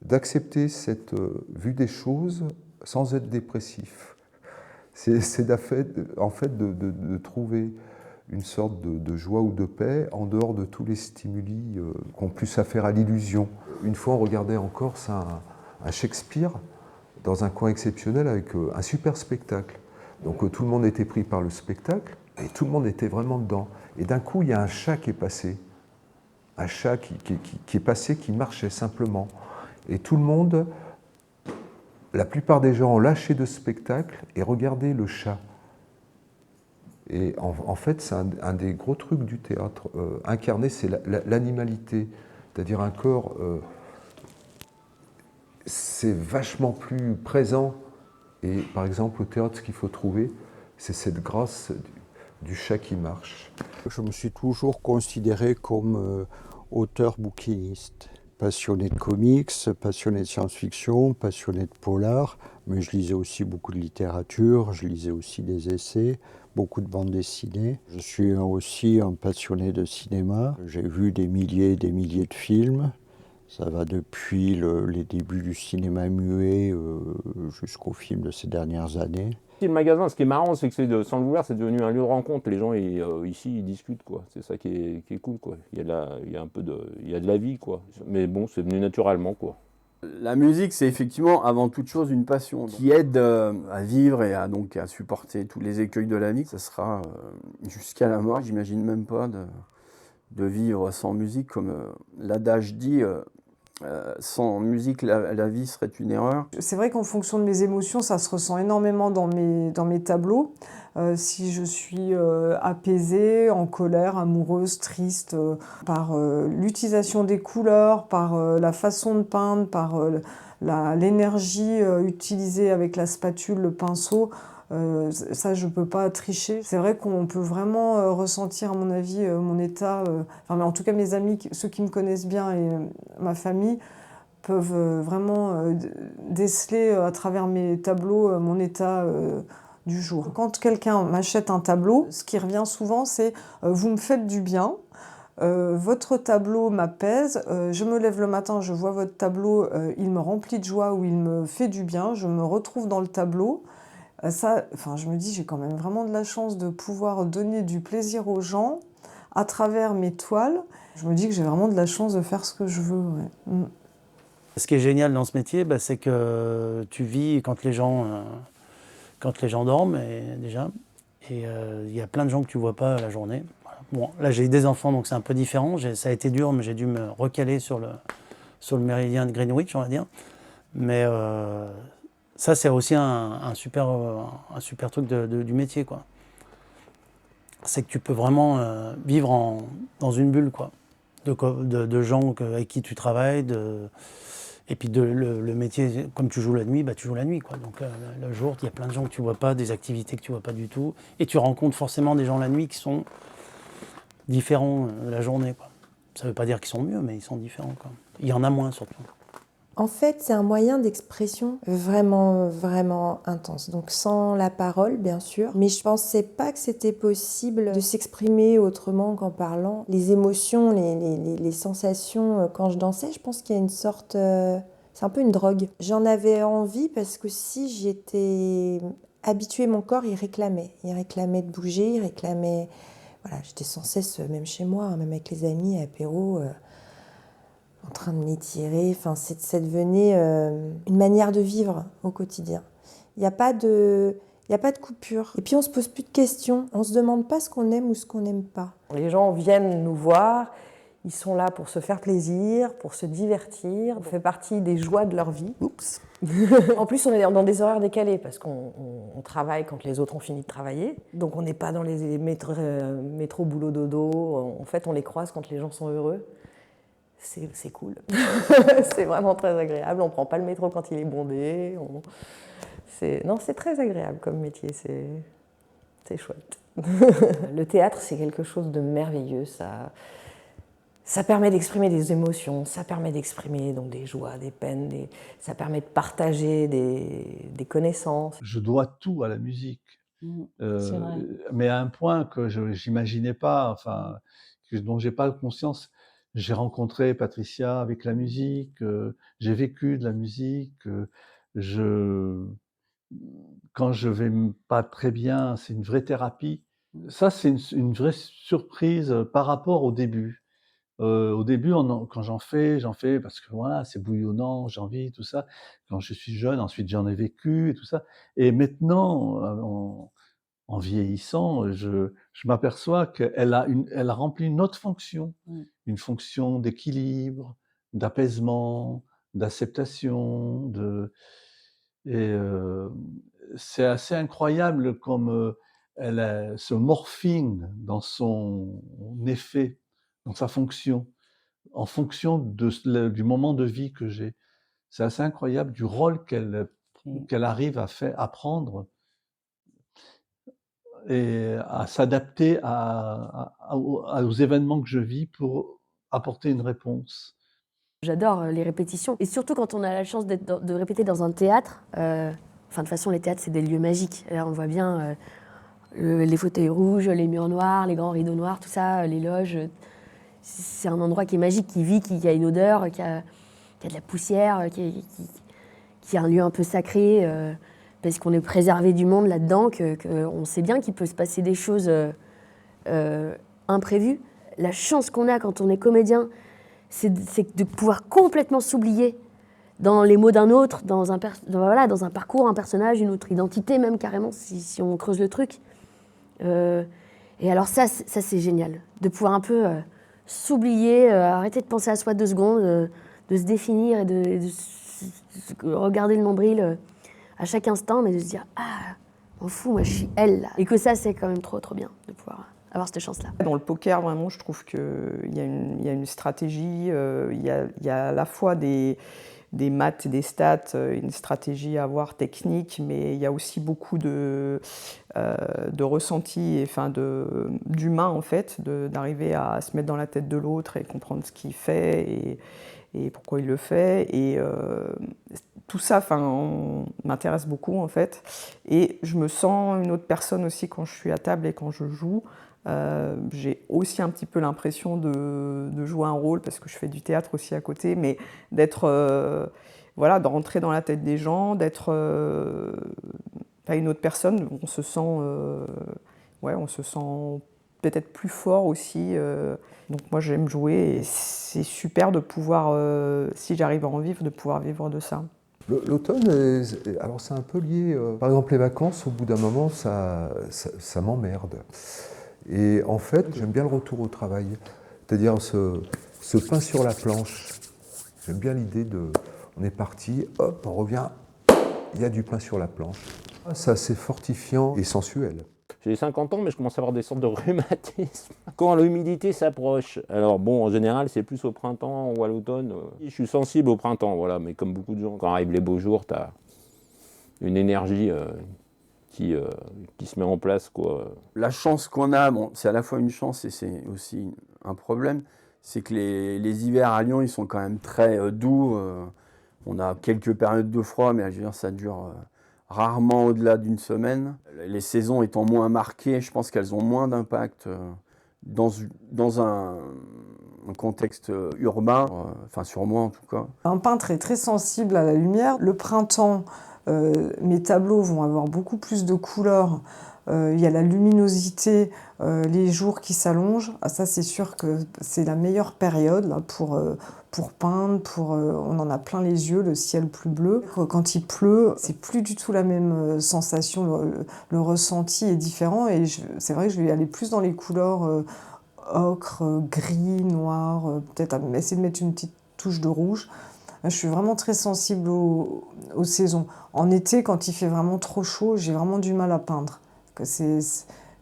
d'accepter cette vue des choses sans être dépressif. C'est en fait de trouver une sorte de joie ou de paix en dehors de tous les stimuli qu'on puisse affaire à l'illusion. Une fois, on regardait en Corse un Shakespeare dans un coin exceptionnel avec un super spectacle. Donc tout le monde était pris par le spectacle et tout le monde était vraiment dedans. Et d'un coup, il y a un chat qui est passé. Un chat qui est passé, qui marchait simplement. Et tout le monde, la plupart des gens ont lâché de spectacle et regardé le chat. Et en fait, c'est un des gros trucs du théâtre. Incarner, c'est l'animalité. C'est-à-dire un corps, c'est vachement plus présent. Et par exemple, au théâtre, ce qu'il faut trouver, c'est cette grâce du chat qui marche. Je me suis toujours considéré comme auteur bouquiniste. Passionné de comics, passionné de science-fiction, passionné de polar, mais je lisais aussi beaucoup de littérature, je lisais aussi des essais, beaucoup de bandes dessinées. Je suis aussi un passionné de cinéma. J'ai vu des milliers et des milliers de films. Ça va depuis les débuts du cinéma muet jusqu'aux films de ces dernières années. Le magasin, ce qui est marrant, c'est que sans le vouloir, c'est devenu un lieu de rencontre. Les gens ici, ils discutent, quoi. C'est ça qui est cool, quoi. Il y a de la vie, quoi. Mais bon, c'est venu naturellement, quoi. La musique, c'est effectivement avant toute chose une passion qui aide à vivre et à supporter tous les écueils de la vie. Ça sera jusqu'à la mort. J'imagine même pas de vivre sans musique, comme l'adage dit. Sans musique, la vie serait une erreur. C'est vrai qu'en fonction de mes émotions, ça se ressent énormément dans mes tableaux. Si je suis apaisée, en colère, amoureuse, triste, par l'utilisation des couleurs, par la façon de peindre, par l'énergie utilisée avec la spatule, le pinceau, ça, je ne peux pas tricher. C'est vrai qu'on peut vraiment ressentir, à mon avis, mon état. Mais en tout cas, mes amis, ceux qui me connaissent bien et ma famille, peuvent vraiment déceler à travers mes tableaux mon état du jour. Quand quelqu'un m'achète un tableau, ce qui revient souvent, c'est « vous me faites du bien ». Votre tableau m'apaise, je me lève le matin, je vois votre tableau, il me remplit de joie ou il me fait du bien, je me retrouve dans le tableau. Je me dis, j'ai quand même vraiment de la chance de pouvoir donner du plaisir aux gens à travers mes toiles. Je me dis que j'ai vraiment de la chance de faire ce que je veux. Ouais. Ce qui est génial dans ce métier, c'est que tu vis quand les gens dorment, déjà. Et il y a plein de gens que tu ne vois pas la journée. Voilà. Bon, là, j'ai des enfants, donc c'est un peu différent. Ça a été dur, mais j'ai dû me recaler sur le méridien de Greenwich, on va dire. Mais ça, c'est aussi un super truc du métier, quoi. C'est que tu peux vraiment vivre dans une bulle, quoi, de gens avec qui tu travailles, et puis le métier, comme tu joues la nuit, tu joues la nuit, quoi. Donc le jour, il y a plein de gens que tu vois pas, des activités que tu vois pas du tout, et tu rencontres forcément des gens la nuit qui sont différents de la journée, quoi. Ça veut pas dire qu'ils sont mieux, mais ils sont différents, quoi. Il y en a moins, surtout. En fait, c'est un moyen d'expression vraiment, vraiment intense. Donc sans la parole, bien sûr. Mais je pensais pas que c'était possible de s'exprimer autrement qu'en parlant. Les émotions, les sensations, quand je dansais, je pense qu'il y a une sorte C'est un peu une drogue. J'en avais envie parce que si j'étais habituée, mon corps, il réclamait. Il réclamait de bouger, il réclamait... Voilà, j'étais sans cesse, même chez moi, même avec les amis, à apéro, en train de m'étirer. Enfin, ça devenait une manière de vivre au quotidien. Il n'y a pas de coupure. Et puis, on ne se pose plus de questions. On ne se demande pas ce qu'on aime ou ce qu'on n'aime pas. Les gens viennent nous voir. Ils sont là pour se faire plaisir, pour se divertir. On fait partie des joies de leur vie. Oups. En plus, on est dans des horaires décalés parce qu'on travaille quand les autres ont fini de travailler. Donc, on n'est pas dans les métro, boulot, dodo. En fait, on les croise quand les gens sont heureux. C'est cool. C'est vraiment très agréable. On ne prend pas le métro quand il est bondé. Non, c'est très agréable comme métier. C'est chouette. Le théâtre, c'est quelque chose de merveilleux. Ça permet d'exprimer des émotions, ça permet d'exprimer donc des joies, des peines, ça permet de partager des connaissances. Je dois tout à la musique, C'est vrai. mais à un point que je n'imaginais pas, enfin, dont j'ai pas conscience. J'ai rencontré Patricia avec la musique, j'ai vécu de la musique, quand je vais pas très bien, c'est une vraie thérapie. Ça, c'est une vraie surprise par rapport au début. Au début, quand j'en fais parce que voilà, c'est bouillonnant, j'ai envie, tout ça. Quand je suis jeune, ensuite j'en ai vécu et tout ça. Et maintenant, en vieillissant, je m'aperçois qu'elle elle a rempli une autre fonction, une fonction d'équilibre, d'apaisement, d'acceptation, c'est assez incroyable comme elle a ce morphing dans son effet, dans sa fonction, en fonction du moment de vie que j'ai. C'est assez incroyable du rôle qu'elle arrive à prendre et à s'adapter aux événements que je vis pour apporter une réponse. J'adore les répétitions. Et surtout quand on a la chance de répéter dans un théâtre. Enfin, de toute façon, les théâtres, c'est des lieux magiques. Là, on voit bien les fauteuils rouges, les murs noirs, les grands rideaux noirs, tout ça, les loges. C'est un endroit qui est magique, qui vit, qui a une odeur, qui a de la poussière, qui est un lieu un peu sacré, parce qu'on est préservé du monde là-dedans, qu'on sait bien qu'il peut se passer des choses imprévues. La chance qu'on a quand on est comédien, c'est de pouvoir complètement s'oublier dans les mots d'un autre, dans un parcours, un personnage, une autre identité même carrément, si on creuse le truc. Et alors ça c'est génial, de pouvoir un peu s'oublier, arrêter de penser à soi 2 secondes, de se définir et de regarder le nombril à chaque instant, mais de se dire « Ah, m'en fous, moi je suis elle là ». Et que ça c'est quand même trop bien de pouvoir avoir cette chance-là. Dans le poker, vraiment, je trouve qu'il y a une stratégie, il y a à la fois des maths et des stats, une stratégie à avoir technique, mais il y a aussi beaucoup de ressenti, et, enfin, d'humain en fait, d'arriver à se mettre dans la tête de l'autre et comprendre ce qu'il fait et pourquoi il le fait. Et tout ça, enfin, m'intéresse beaucoup en fait. Et je me sens une autre personne aussi quand je suis à table et quand je joue. J'ai aussi un petit peu l'impression de jouer un rôle parce que je fais du théâtre aussi à côté, mais d'être, de rentrer dans la tête des gens, d'être pas une autre personne. On se sent peut-être plus fort aussi. Donc moi j'aime jouer et c'est super de pouvoir, si j'arrive à en vivre, de pouvoir vivre de ça. L'automne, alors c'est un peu lié. Par exemple, les vacances, au bout d'un moment, ça m'emmerde. Et en fait, j'aime bien le retour au travail, c'est-à-dire ce pain sur la planche. J'aime bien l'idée on est parti, hop, on revient, il y a du pain sur la planche. C'est assez fortifiant et sensuel. J'ai 50 ans, mais je commence à avoir des sortes de rhumatismes. Quand l'humidité s'approche, alors bon, en général, c'est plus au printemps ou à l'automne. Je suis sensible au printemps, voilà, mais comme beaucoup de gens, quand arrivent les beaux jours, tu as une énergie qui se met en place, quoi. La chance qu'on a, bon, c'est à la fois une chance et c'est aussi un problème, c'est que les hivers à Lyon, ils sont quand même très doux. On a quelques périodes de froid, mais je veux dire, ça dure rarement au-delà d'une semaine. Les saisons étant moins marquées, je pense qu'elles ont moins d'impact dans un contexte urbain, enfin sur moi en tout cas. Un peintre est très sensible à la lumière. Le printemps, mes tableaux vont avoir beaucoup plus de couleurs. Il y a la luminosité, les jours qui s'allongent. Ah, ça, c'est sûr que c'est la meilleure période là, pour peindre. On en a plein les yeux, le ciel plus bleu. Quand il pleut, c'est plus du tout la même sensation. Le ressenti est différent. Et c'est vrai que je vais aller plus dans les couleurs ocre, gris, noir, peut-être essayer de mettre une petite touche de rouge. Je suis vraiment très sensible aux saisons. En été, quand il fait vraiment trop chaud, j'ai vraiment du mal à peindre.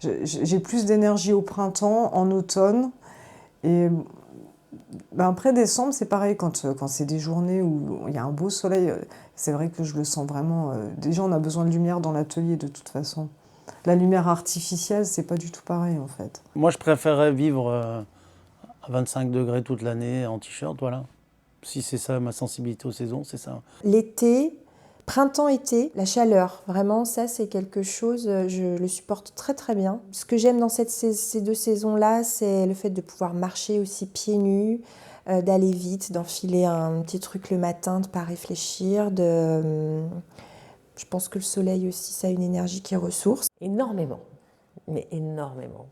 J'ai plus d'énergie au printemps, en automne. Et après décembre, c'est pareil. Quand c'est des journées où il y a un beau soleil, c'est vrai que je le sens vraiment. Déjà, on a besoin de lumière dans l'atelier de toute façon. La lumière artificielle, c'est pas du tout pareil en fait. Moi, je préférerais vivre à 25 degrés toute l'année en t-shirt, voilà. Si c'est ça ma sensibilité aux saisons, c'est ça. L'été, printemps-été, la chaleur, vraiment, ça c'est quelque chose, je le supporte très très bien. Ce que j'aime dans ces deux saisons-là, c'est le fait de pouvoir marcher aussi pieds nus, d'aller vite, d'enfiler un petit truc le matin, de ne pas réfléchir, Je pense que le soleil aussi, ça a une énergie qui ressource. Énormément, mais énormément.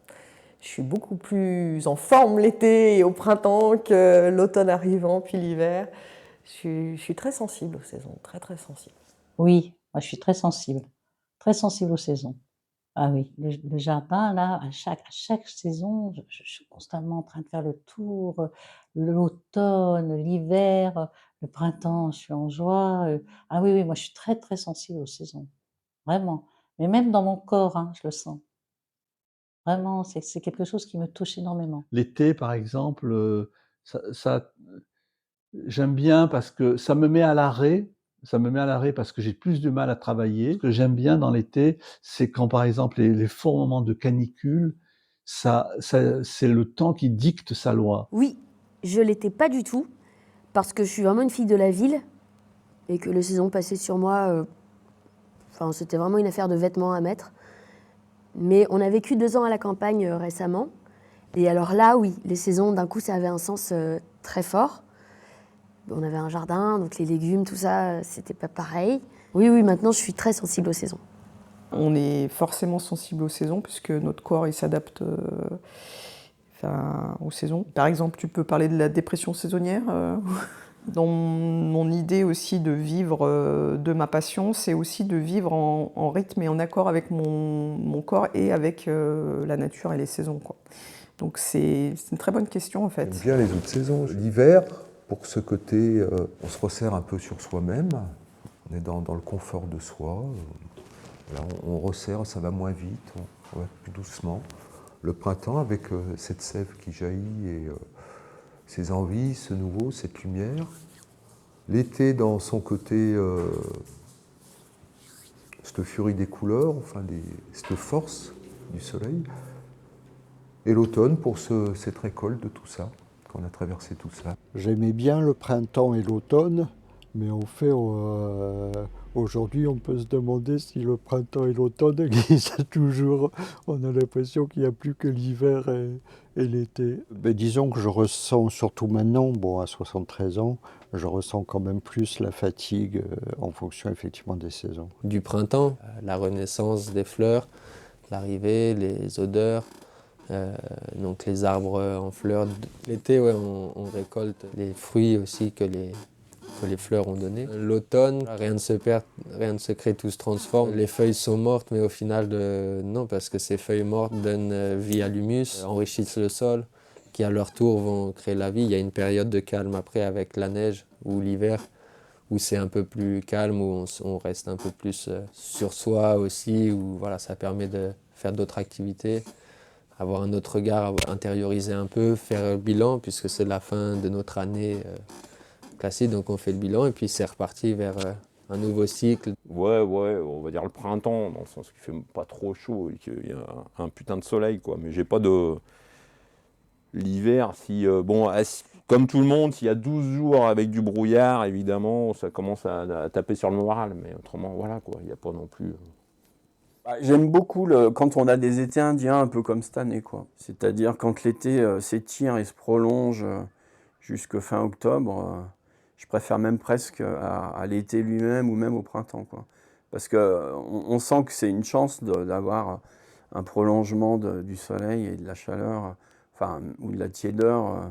Je suis beaucoup plus en forme l'été et au printemps que l'automne arrivant, puis l'hiver. Je suis très sensible aux saisons, très très sensible. Oui, moi je suis très sensible aux saisons. Ah oui, le jardin, là, à chaque saison, je suis constamment en train de faire le tour. L'automne, l'hiver, le printemps, je suis en joie. Ah oui, oui, moi je suis très très sensible aux saisons, vraiment. Mais même dans mon corps, hein, je le sens. Vraiment, c'est quelque chose qui me touche énormément. L'été, par exemple, j'aime bien parce que ça me met à l'arrêt. Ça me met à l'arrêt parce que j'ai plus de mal à travailler. Ce que j'aime bien dans l'été, c'est quand, par exemple, les forts moments de canicule, c'est le temps qui dicte sa loi. Oui, je l'étais pas du tout, parce que je suis vraiment une fille de la ville, et que les saisons passaient sur moi, c'était vraiment une affaire de vêtements à mettre. Mais on a vécu 2 ans à la campagne récemment, et alors là, oui, les saisons, d'un coup, ça avait un sens très fort. On avait un jardin, donc les légumes, tout ça, c'était pas pareil. Oui, oui, maintenant, je suis très sensible aux saisons. On est forcément sensible aux saisons, puisque notre corps, il s'adapte aux saisons. Par exemple, tu peux parler de la dépression saisonnière. Dans mon idée aussi de vivre de ma passion, c'est aussi de vivre en rythme et en accord avec mon corps et avec la nature et les saisons, quoi. Donc c'est une très bonne question en fait. J'aime bien les autres saisons. L'hiver, pour ce côté, on se resserre un peu sur soi-même, on est dans le confort de soi. Là, on resserre, ça va moins vite, on va plus doucement. Le printemps, avec cette sève qui jaillit et ses envies, ce nouveau, cette lumière. L'été, dans son côté, cette furie des couleurs, cette force du soleil. Et l'automne, pour cette récolte de tout ça, qu'on a traversé tout ça. J'aimais bien le printemps et l'automne, mais en fait, aujourd'hui, on peut se demander si le printemps et l'automne existent toujours. On a l'impression qu'il n'y a plus que l'hiver et l'été. Mais disons que je ressens, surtout maintenant, à 73 ans, je ressens quand même plus la fatigue en fonction effectivement des saisons. Du printemps, la renaissance des fleurs, l'arrivée, les odeurs. Donc les arbres en fleurs. L'été, ouais, on récolte les fruits aussi que les fleurs ont donné. L'automne, rien ne se perd, rien ne se crée, tout se transforme. Les feuilles sont mortes, mais au final, non, parce que ces feuilles mortes donnent vie à l'humus, enrichissent le sol, qui à leur tour vont créer la vie. Il y a une période de calme après avec la neige ou l'hiver, où c'est un peu plus calme, où on reste un peu plus sur soi aussi, où voilà, ça permet de faire d'autres activités. Avoir un autre regard, intérioriser un peu, faire le bilan, puisque c'est la fin de notre année classique, donc on fait le bilan et puis c'est reparti vers un nouveau cycle. Ouais, on va dire le printemps, dans le sens qu'il fait pas trop chaud et qu'il y a un putain de soleil, quoi. Mais j'ai pas de... L'hiver, comme tout le monde, s'il y a 12 jours avec du brouillard, évidemment, ça commence à taper sur le moral, mais autrement, voilà, quoi, il n'y a pas non plus... J'aime beaucoup quand on a des étés indiens un peu comme cette année, quoi. C'est-à-dire quand l'été s'étire et se prolonge jusqu'à fin octobre, je préfère même presque à l'été lui-même ou même au printemps, quoi. Parce qu'on sent que c'est une chance d'avoir un prolongement du soleil et de la chaleur, ou de la tiédeur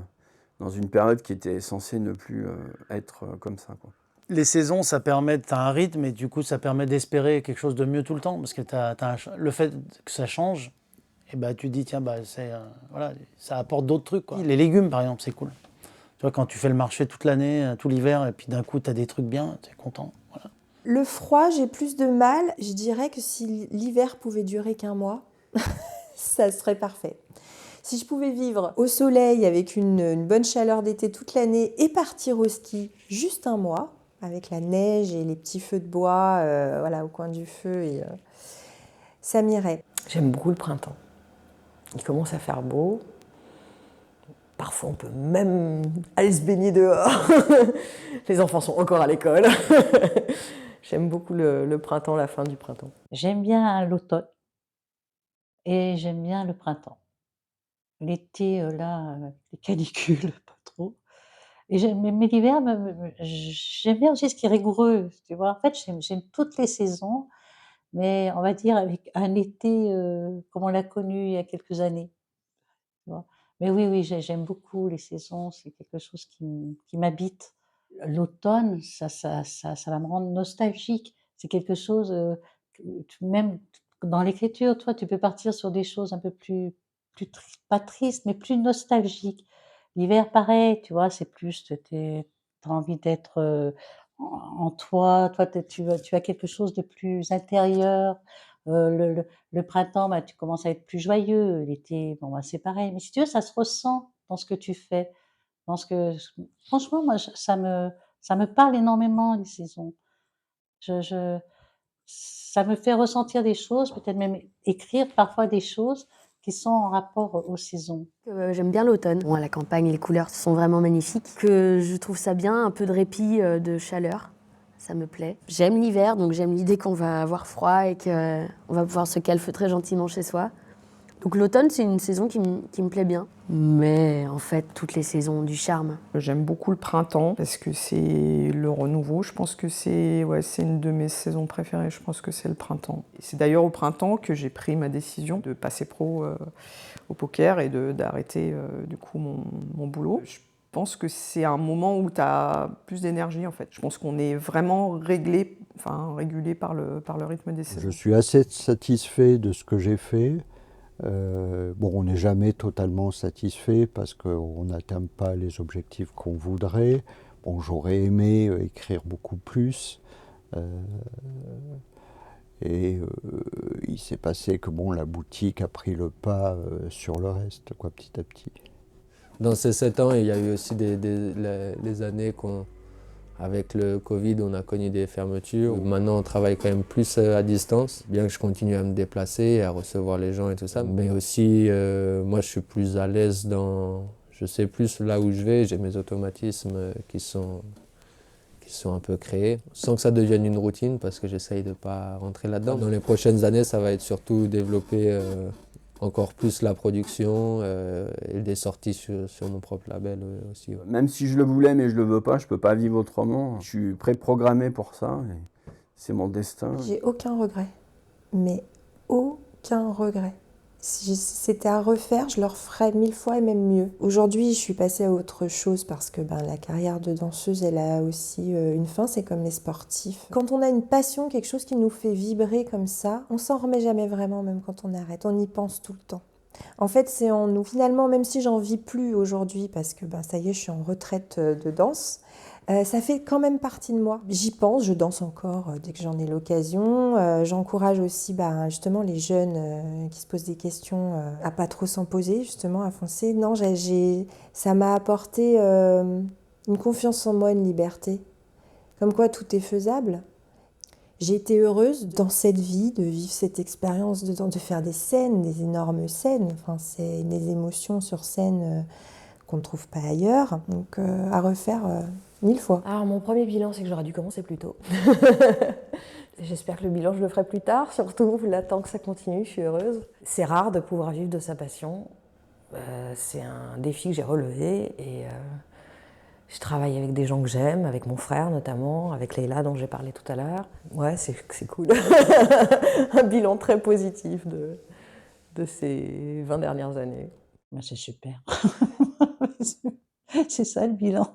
dans une période qui était censée ne plus être comme ça, quoi. Les saisons, ça permet, tu as un rythme et du coup, ça permet d'espérer quelque chose de mieux tout le temps. Parce que le fait que ça change, et bah, tu dis, tiens, bah, voilà, ça apporte d'autres trucs, quoi. Les légumes, par exemple, c'est cool. Tu vois, quand tu fais le marché toute l'année, tout l'hiver, et puis d'un coup, tu as des trucs bien, tu es content. Voilà. Le froid, j'ai plus de mal. Je dirais que si l'hiver pouvait durer qu'1 mois, ça serait parfait. Si je pouvais vivre au soleil avec une bonne chaleur d'été toute l'année et partir au ski juste 1 mois, avec la neige et les petits feux de bois voilà, au coin du feu, et, ça m'irait. J'aime beaucoup le printemps. Il commence à faire beau. Parfois, on peut même aller se baigner dehors. Les enfants sont encore à l'école. J'aime beaucoup le printemps, la fin du printemps. J'aime bien l'automne et j'aime bien le printemps. L'été, là, les canicules, pas trop. Mais l'hiver, j'aime bien aussi ce qui est rigoureux, tu vois. En fait, j'aime toutes les saisons, mais on va dire avec un été comme on l'a connu il y a quelques années, tu vois. Mais oui, j'aime beaucoup les saisons, c'est quelque chose qui m'habite. L'automne, ça va me rendre nostalgique. C'est quelque chose, même dans l'écriture, toi, tu peux partir sur des choses un peu plus pas tristes, mais plus nostalgiques. L'hiver, pareil, tu vois, c'est plus, tu as envie d'être en toi. Toi, tu as quelque chose de plus intérieur. Le printemps, bah, tu commences à être plus joyeux. L'été, bon, bah, c'est pareil. Mais si tu veux, ça se ressent dans ce que tu fais. Franchement, moi, ça me parle énormément, les saisons. Ça me fait ressentir des choses, peut-être même écrire parfois des choses qui sont en rapport aux saisons. J'aime bien l'automne. Bon, à la campagne, les couleurs sont vraiment magnifiques. Que je trouve ça bien, un peu de répit, de chaleur. Ça me plaît. J'aime l'hiver, donc j'aime l'idée qu'on va avoir froid et qu'on va pouvoir se calfeutrer gentiment chez soi. Donc l'automne, c'est une saison qui me plaît bien. Mais en fait, toutes les saisons ont du charme. J'aime beaucoup le printemps parce que c'est le renouveau. Je pense que c'est une de mes saisons préférées. Je pense que c'est le printemps. Et c'est d'ailleurs au printemps que j'ai pris ma décision de passer pro au poker et d'arrêter du coup mon boulot. Je pense que c'est un moment où tu as plus d'énergie en fait. Je pense qu'on est vraiment régulé par le rythme des saisons. Je suis assez satisfait de ce que j'ai fait. Bon, on n'est jamais totalement satisfait parce qu'on n'atteint pas les objectifs qu'on voudrait. Bon, j'aurais aimé écrire beaucoup plus. Il s'est passé que bon, la boutique a pris le pas sur le reste, quoi, petit à petit. Dans ces 7 ans, il y a eu aussi les années avec le Covid, on a connu des fermetures. Maintenant, on travaille quand même plus à distance, bien que je continue à me déplacer, à recevoir les gens et tout ça. Mais aussi, moi, je suis plus à l'aise je sais plus là où je vais, j'ai mes automatismes qui sont un peu créés, sans que ça devienne une routine, parce que j'essaye de ne pas rentrer là-dedans. Dans les prochaines années, ça va être surtout développer encore plus la production et des sorties sur mon propre label aussi. Ouais. Même si je le voulais mais je le veux pas, je peux pas vivre autrement. Je suis préprogrammé pour ça, et c'est mon destin. J'ai aucun regret, mais aucun regret. Si c'était à refaire, je le referais 1000 fois et même mieux. Aujourd'hui, je suis passée à autre chose parce que la carrière de danseuse, elle a aussi une fin, c'est comme les sportifs. Quand on a une passion, quelque chose qui nous fait vibrer comme ça, on s'en remet jamais vraiment, même quand on arrête. On y pense tout le temps. En fait, c'est en nous. Finalement, même si j'en vis plus aujourd'hui parce que ça y est, je suis en retraite de danse, ça fait quand même partie de moi. J'y pense, je danse encore dès que j'en ai l'occasion. J'encourage aussi justement les jeunes qui se posent des questions à pas trop s'en poser, justement, à foncer. Non, ça m'a apporté une confiance en moi, une liberté. Comme quoi tout est faisable. J'ai été heureuse dans cette vie, de vivre cette expérience, de faire des scènes, des énormes scènes. Enfin, c'est des émotions sur scène qu'on ne trouve pas ailleurs. Donc à refaire 1000 fois. Alors mon premier bilan, c'est que j'aurais dû commencer plus tôt. J'espère que le bilan, je le ferai plus tard, surtout là, tant que ça continue, je suis heureuse. C'est rare de pouvoir vivre de sa passion. C'est un défi que j'ai relevé et je travaille avec des gens que j'aime, avec mon frère notamment, avec Leïla dont j'ai parlé tout à l'heure. Ouais, c'est cool. Un bilan très positif de ces 20 dernières années. C'est super. C'est ça le bilan.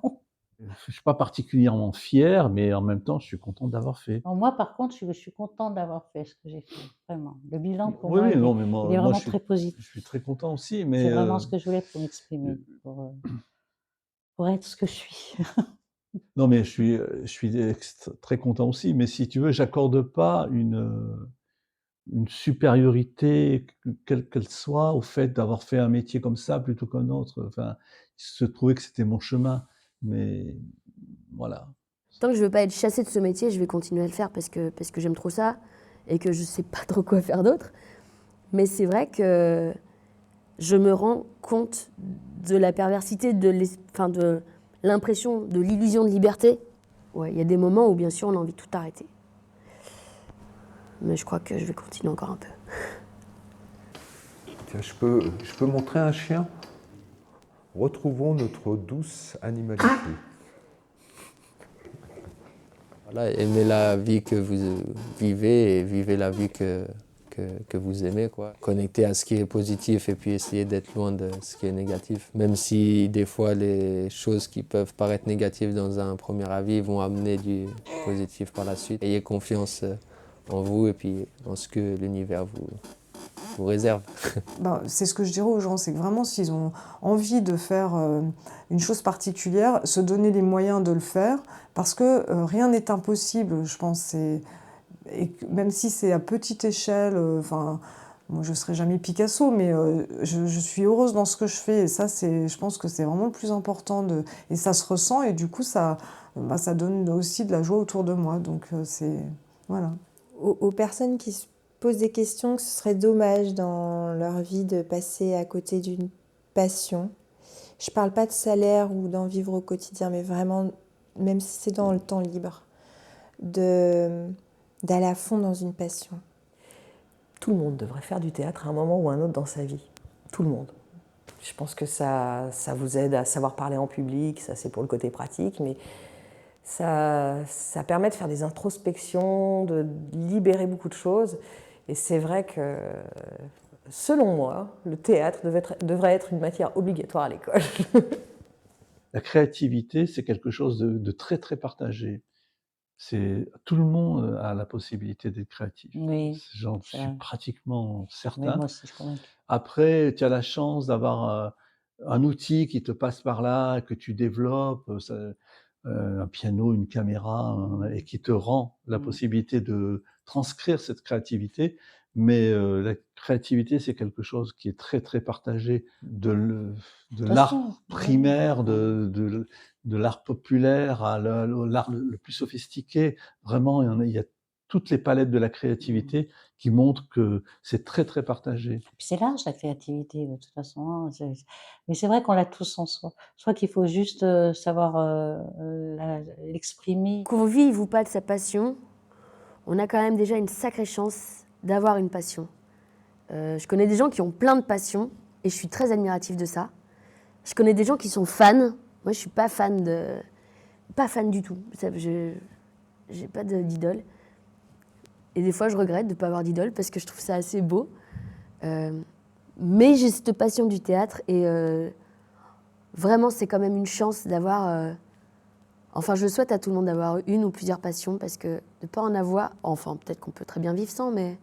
Je ne suis pas particulièrement fier, mais en même temps, je suis content d'avoir fait. Alors moi, par contre, je suis contente d'avoir fait ce que j'ai fait, vraiment. Le bilan, pour Oui, moi, oui, il, non, mais il est moi, vraiment très positif. je suis très content aussi. Mais C'est vraiment ce que je voulais pour m'exprimer, pour être ce que je suis. non, mais je suis très content aussi. Mais si tu veux, j'accorde pas une supériorité, quelle qu'elle soit, au fait d'avoir fait un métier comme ça plutôt qu'un autre. Enfin, il se trouvait que c'était mon chemin. Mais voilà. Tant que je ne veux pas être chassée de ce métier, je vais continuer à le faire parce que j'aime trop ça et que je ne sais pas trop quoi faire d'autre. Mais c'est vrai que je me rends compte de la perversité, de l'impression, de l'illusion de liberté. Ouais, il y a des moments où, bien sûr, on a envie de tout arrêter. Mais je crois que je vais continuer encore un peu. Tiens, je peux montrer un chien? Retrouvons notre douce animalité. Voilà, aimez la vie que vous vivez et vivez la vie que vous aimez, quoi. Connectez à ce qui est positif et puis essayez d'être loin de ce qui est négatif. Même si des fois les choses qui peuvent paraître négatives dans un premier avis vont amener du positif par la suite. Ayez confiance en vous et puis en ce que l'univers vous réserve. C'est ce que je dirais aux gens, c'est que vraiment s'ils ont envie de faire une chose particulière, se donner les moyens de le faire, parce que rien n'est impossible, je pense. Et même si c'est à petite échelle, moi je ne serai jamais Picasso, mais je suis heureuse dans ce que je fais, et ça, je pense que c'est vraiment le plus important, et ça se ressent, et du coup ça donne aussi de la joie autour de moi, donc voilà. Aux personnes qui se posent des questions, que ce serait dommage dans leur vie de passer à côté d'une passion. Je ne parle pas de salaire ou d'en vivre au quotidien, mais vraiment, même si c'est dans le temps libre, d'aller à fond dans une passion. Tout le monde devrait faire du théâtre à un moment ou à un autre dans sa vie. Tout le monde. Je pense que ça vous aide à savoir parler en public, ça c'est pour le côté pratique, mais ça permet de faire des introspections, de libérer beaucoup de choses. Et c'est vrai que, selon moi, le théâtre devrait être une matière obligatoire à l'école. La créativité, c'est quelque chose de très, très partagé. Tout le monde a la possibilité d'être créatif. Oui, j'en suis pratiquement certain. Oui, moi aussi, je crois. Après, tu as la chance d'avoir un outil qui te passe par là, que tu développes, un piano, une caméra, et qui te rend la possibilité de transcrire cette créativité. Mais la créativité, c'est quelque chose qui est très, très partagé. De l'art primaire, de l'art populaire à l'art le plus sophistiqué. Vraiment, il y a toutes les palettes de la créativité qui montrent que c'est très, très partagé. Puis c'est large, la créativité, de toute façon. Mais c'est vrai qu'on l'a tous en soi. Je crois qu'il faut juste savoir l'exprimer. Qu'on vive ou pas de sa passion, on a quand même déjà une sacrée chance d'avoir une passion. Je connais des gens qui ont plein de passions et je suis très admirative de ça. Je connais des gens qui sont fans. Moi, je ne suis pas fan du tout. Je n'ai pas d'idole. Et des fois, je regrette de ne pas avoir d'idole parce que je trouve ça assez beau. Mais j'ai cette passion du théâtre et vraiment, c'est quand même une chance d'avoir... Enfin, je souhaite à tout le monde d'avoir une ou plusieurs passions parce que de ne pas en avoir... Enfin, peut-être qu'on peut très bien vivre sans, mais...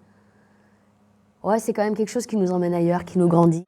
Ouais, c'est quand même quelque chose qui nous emmène ailleurs, qui nous grandit.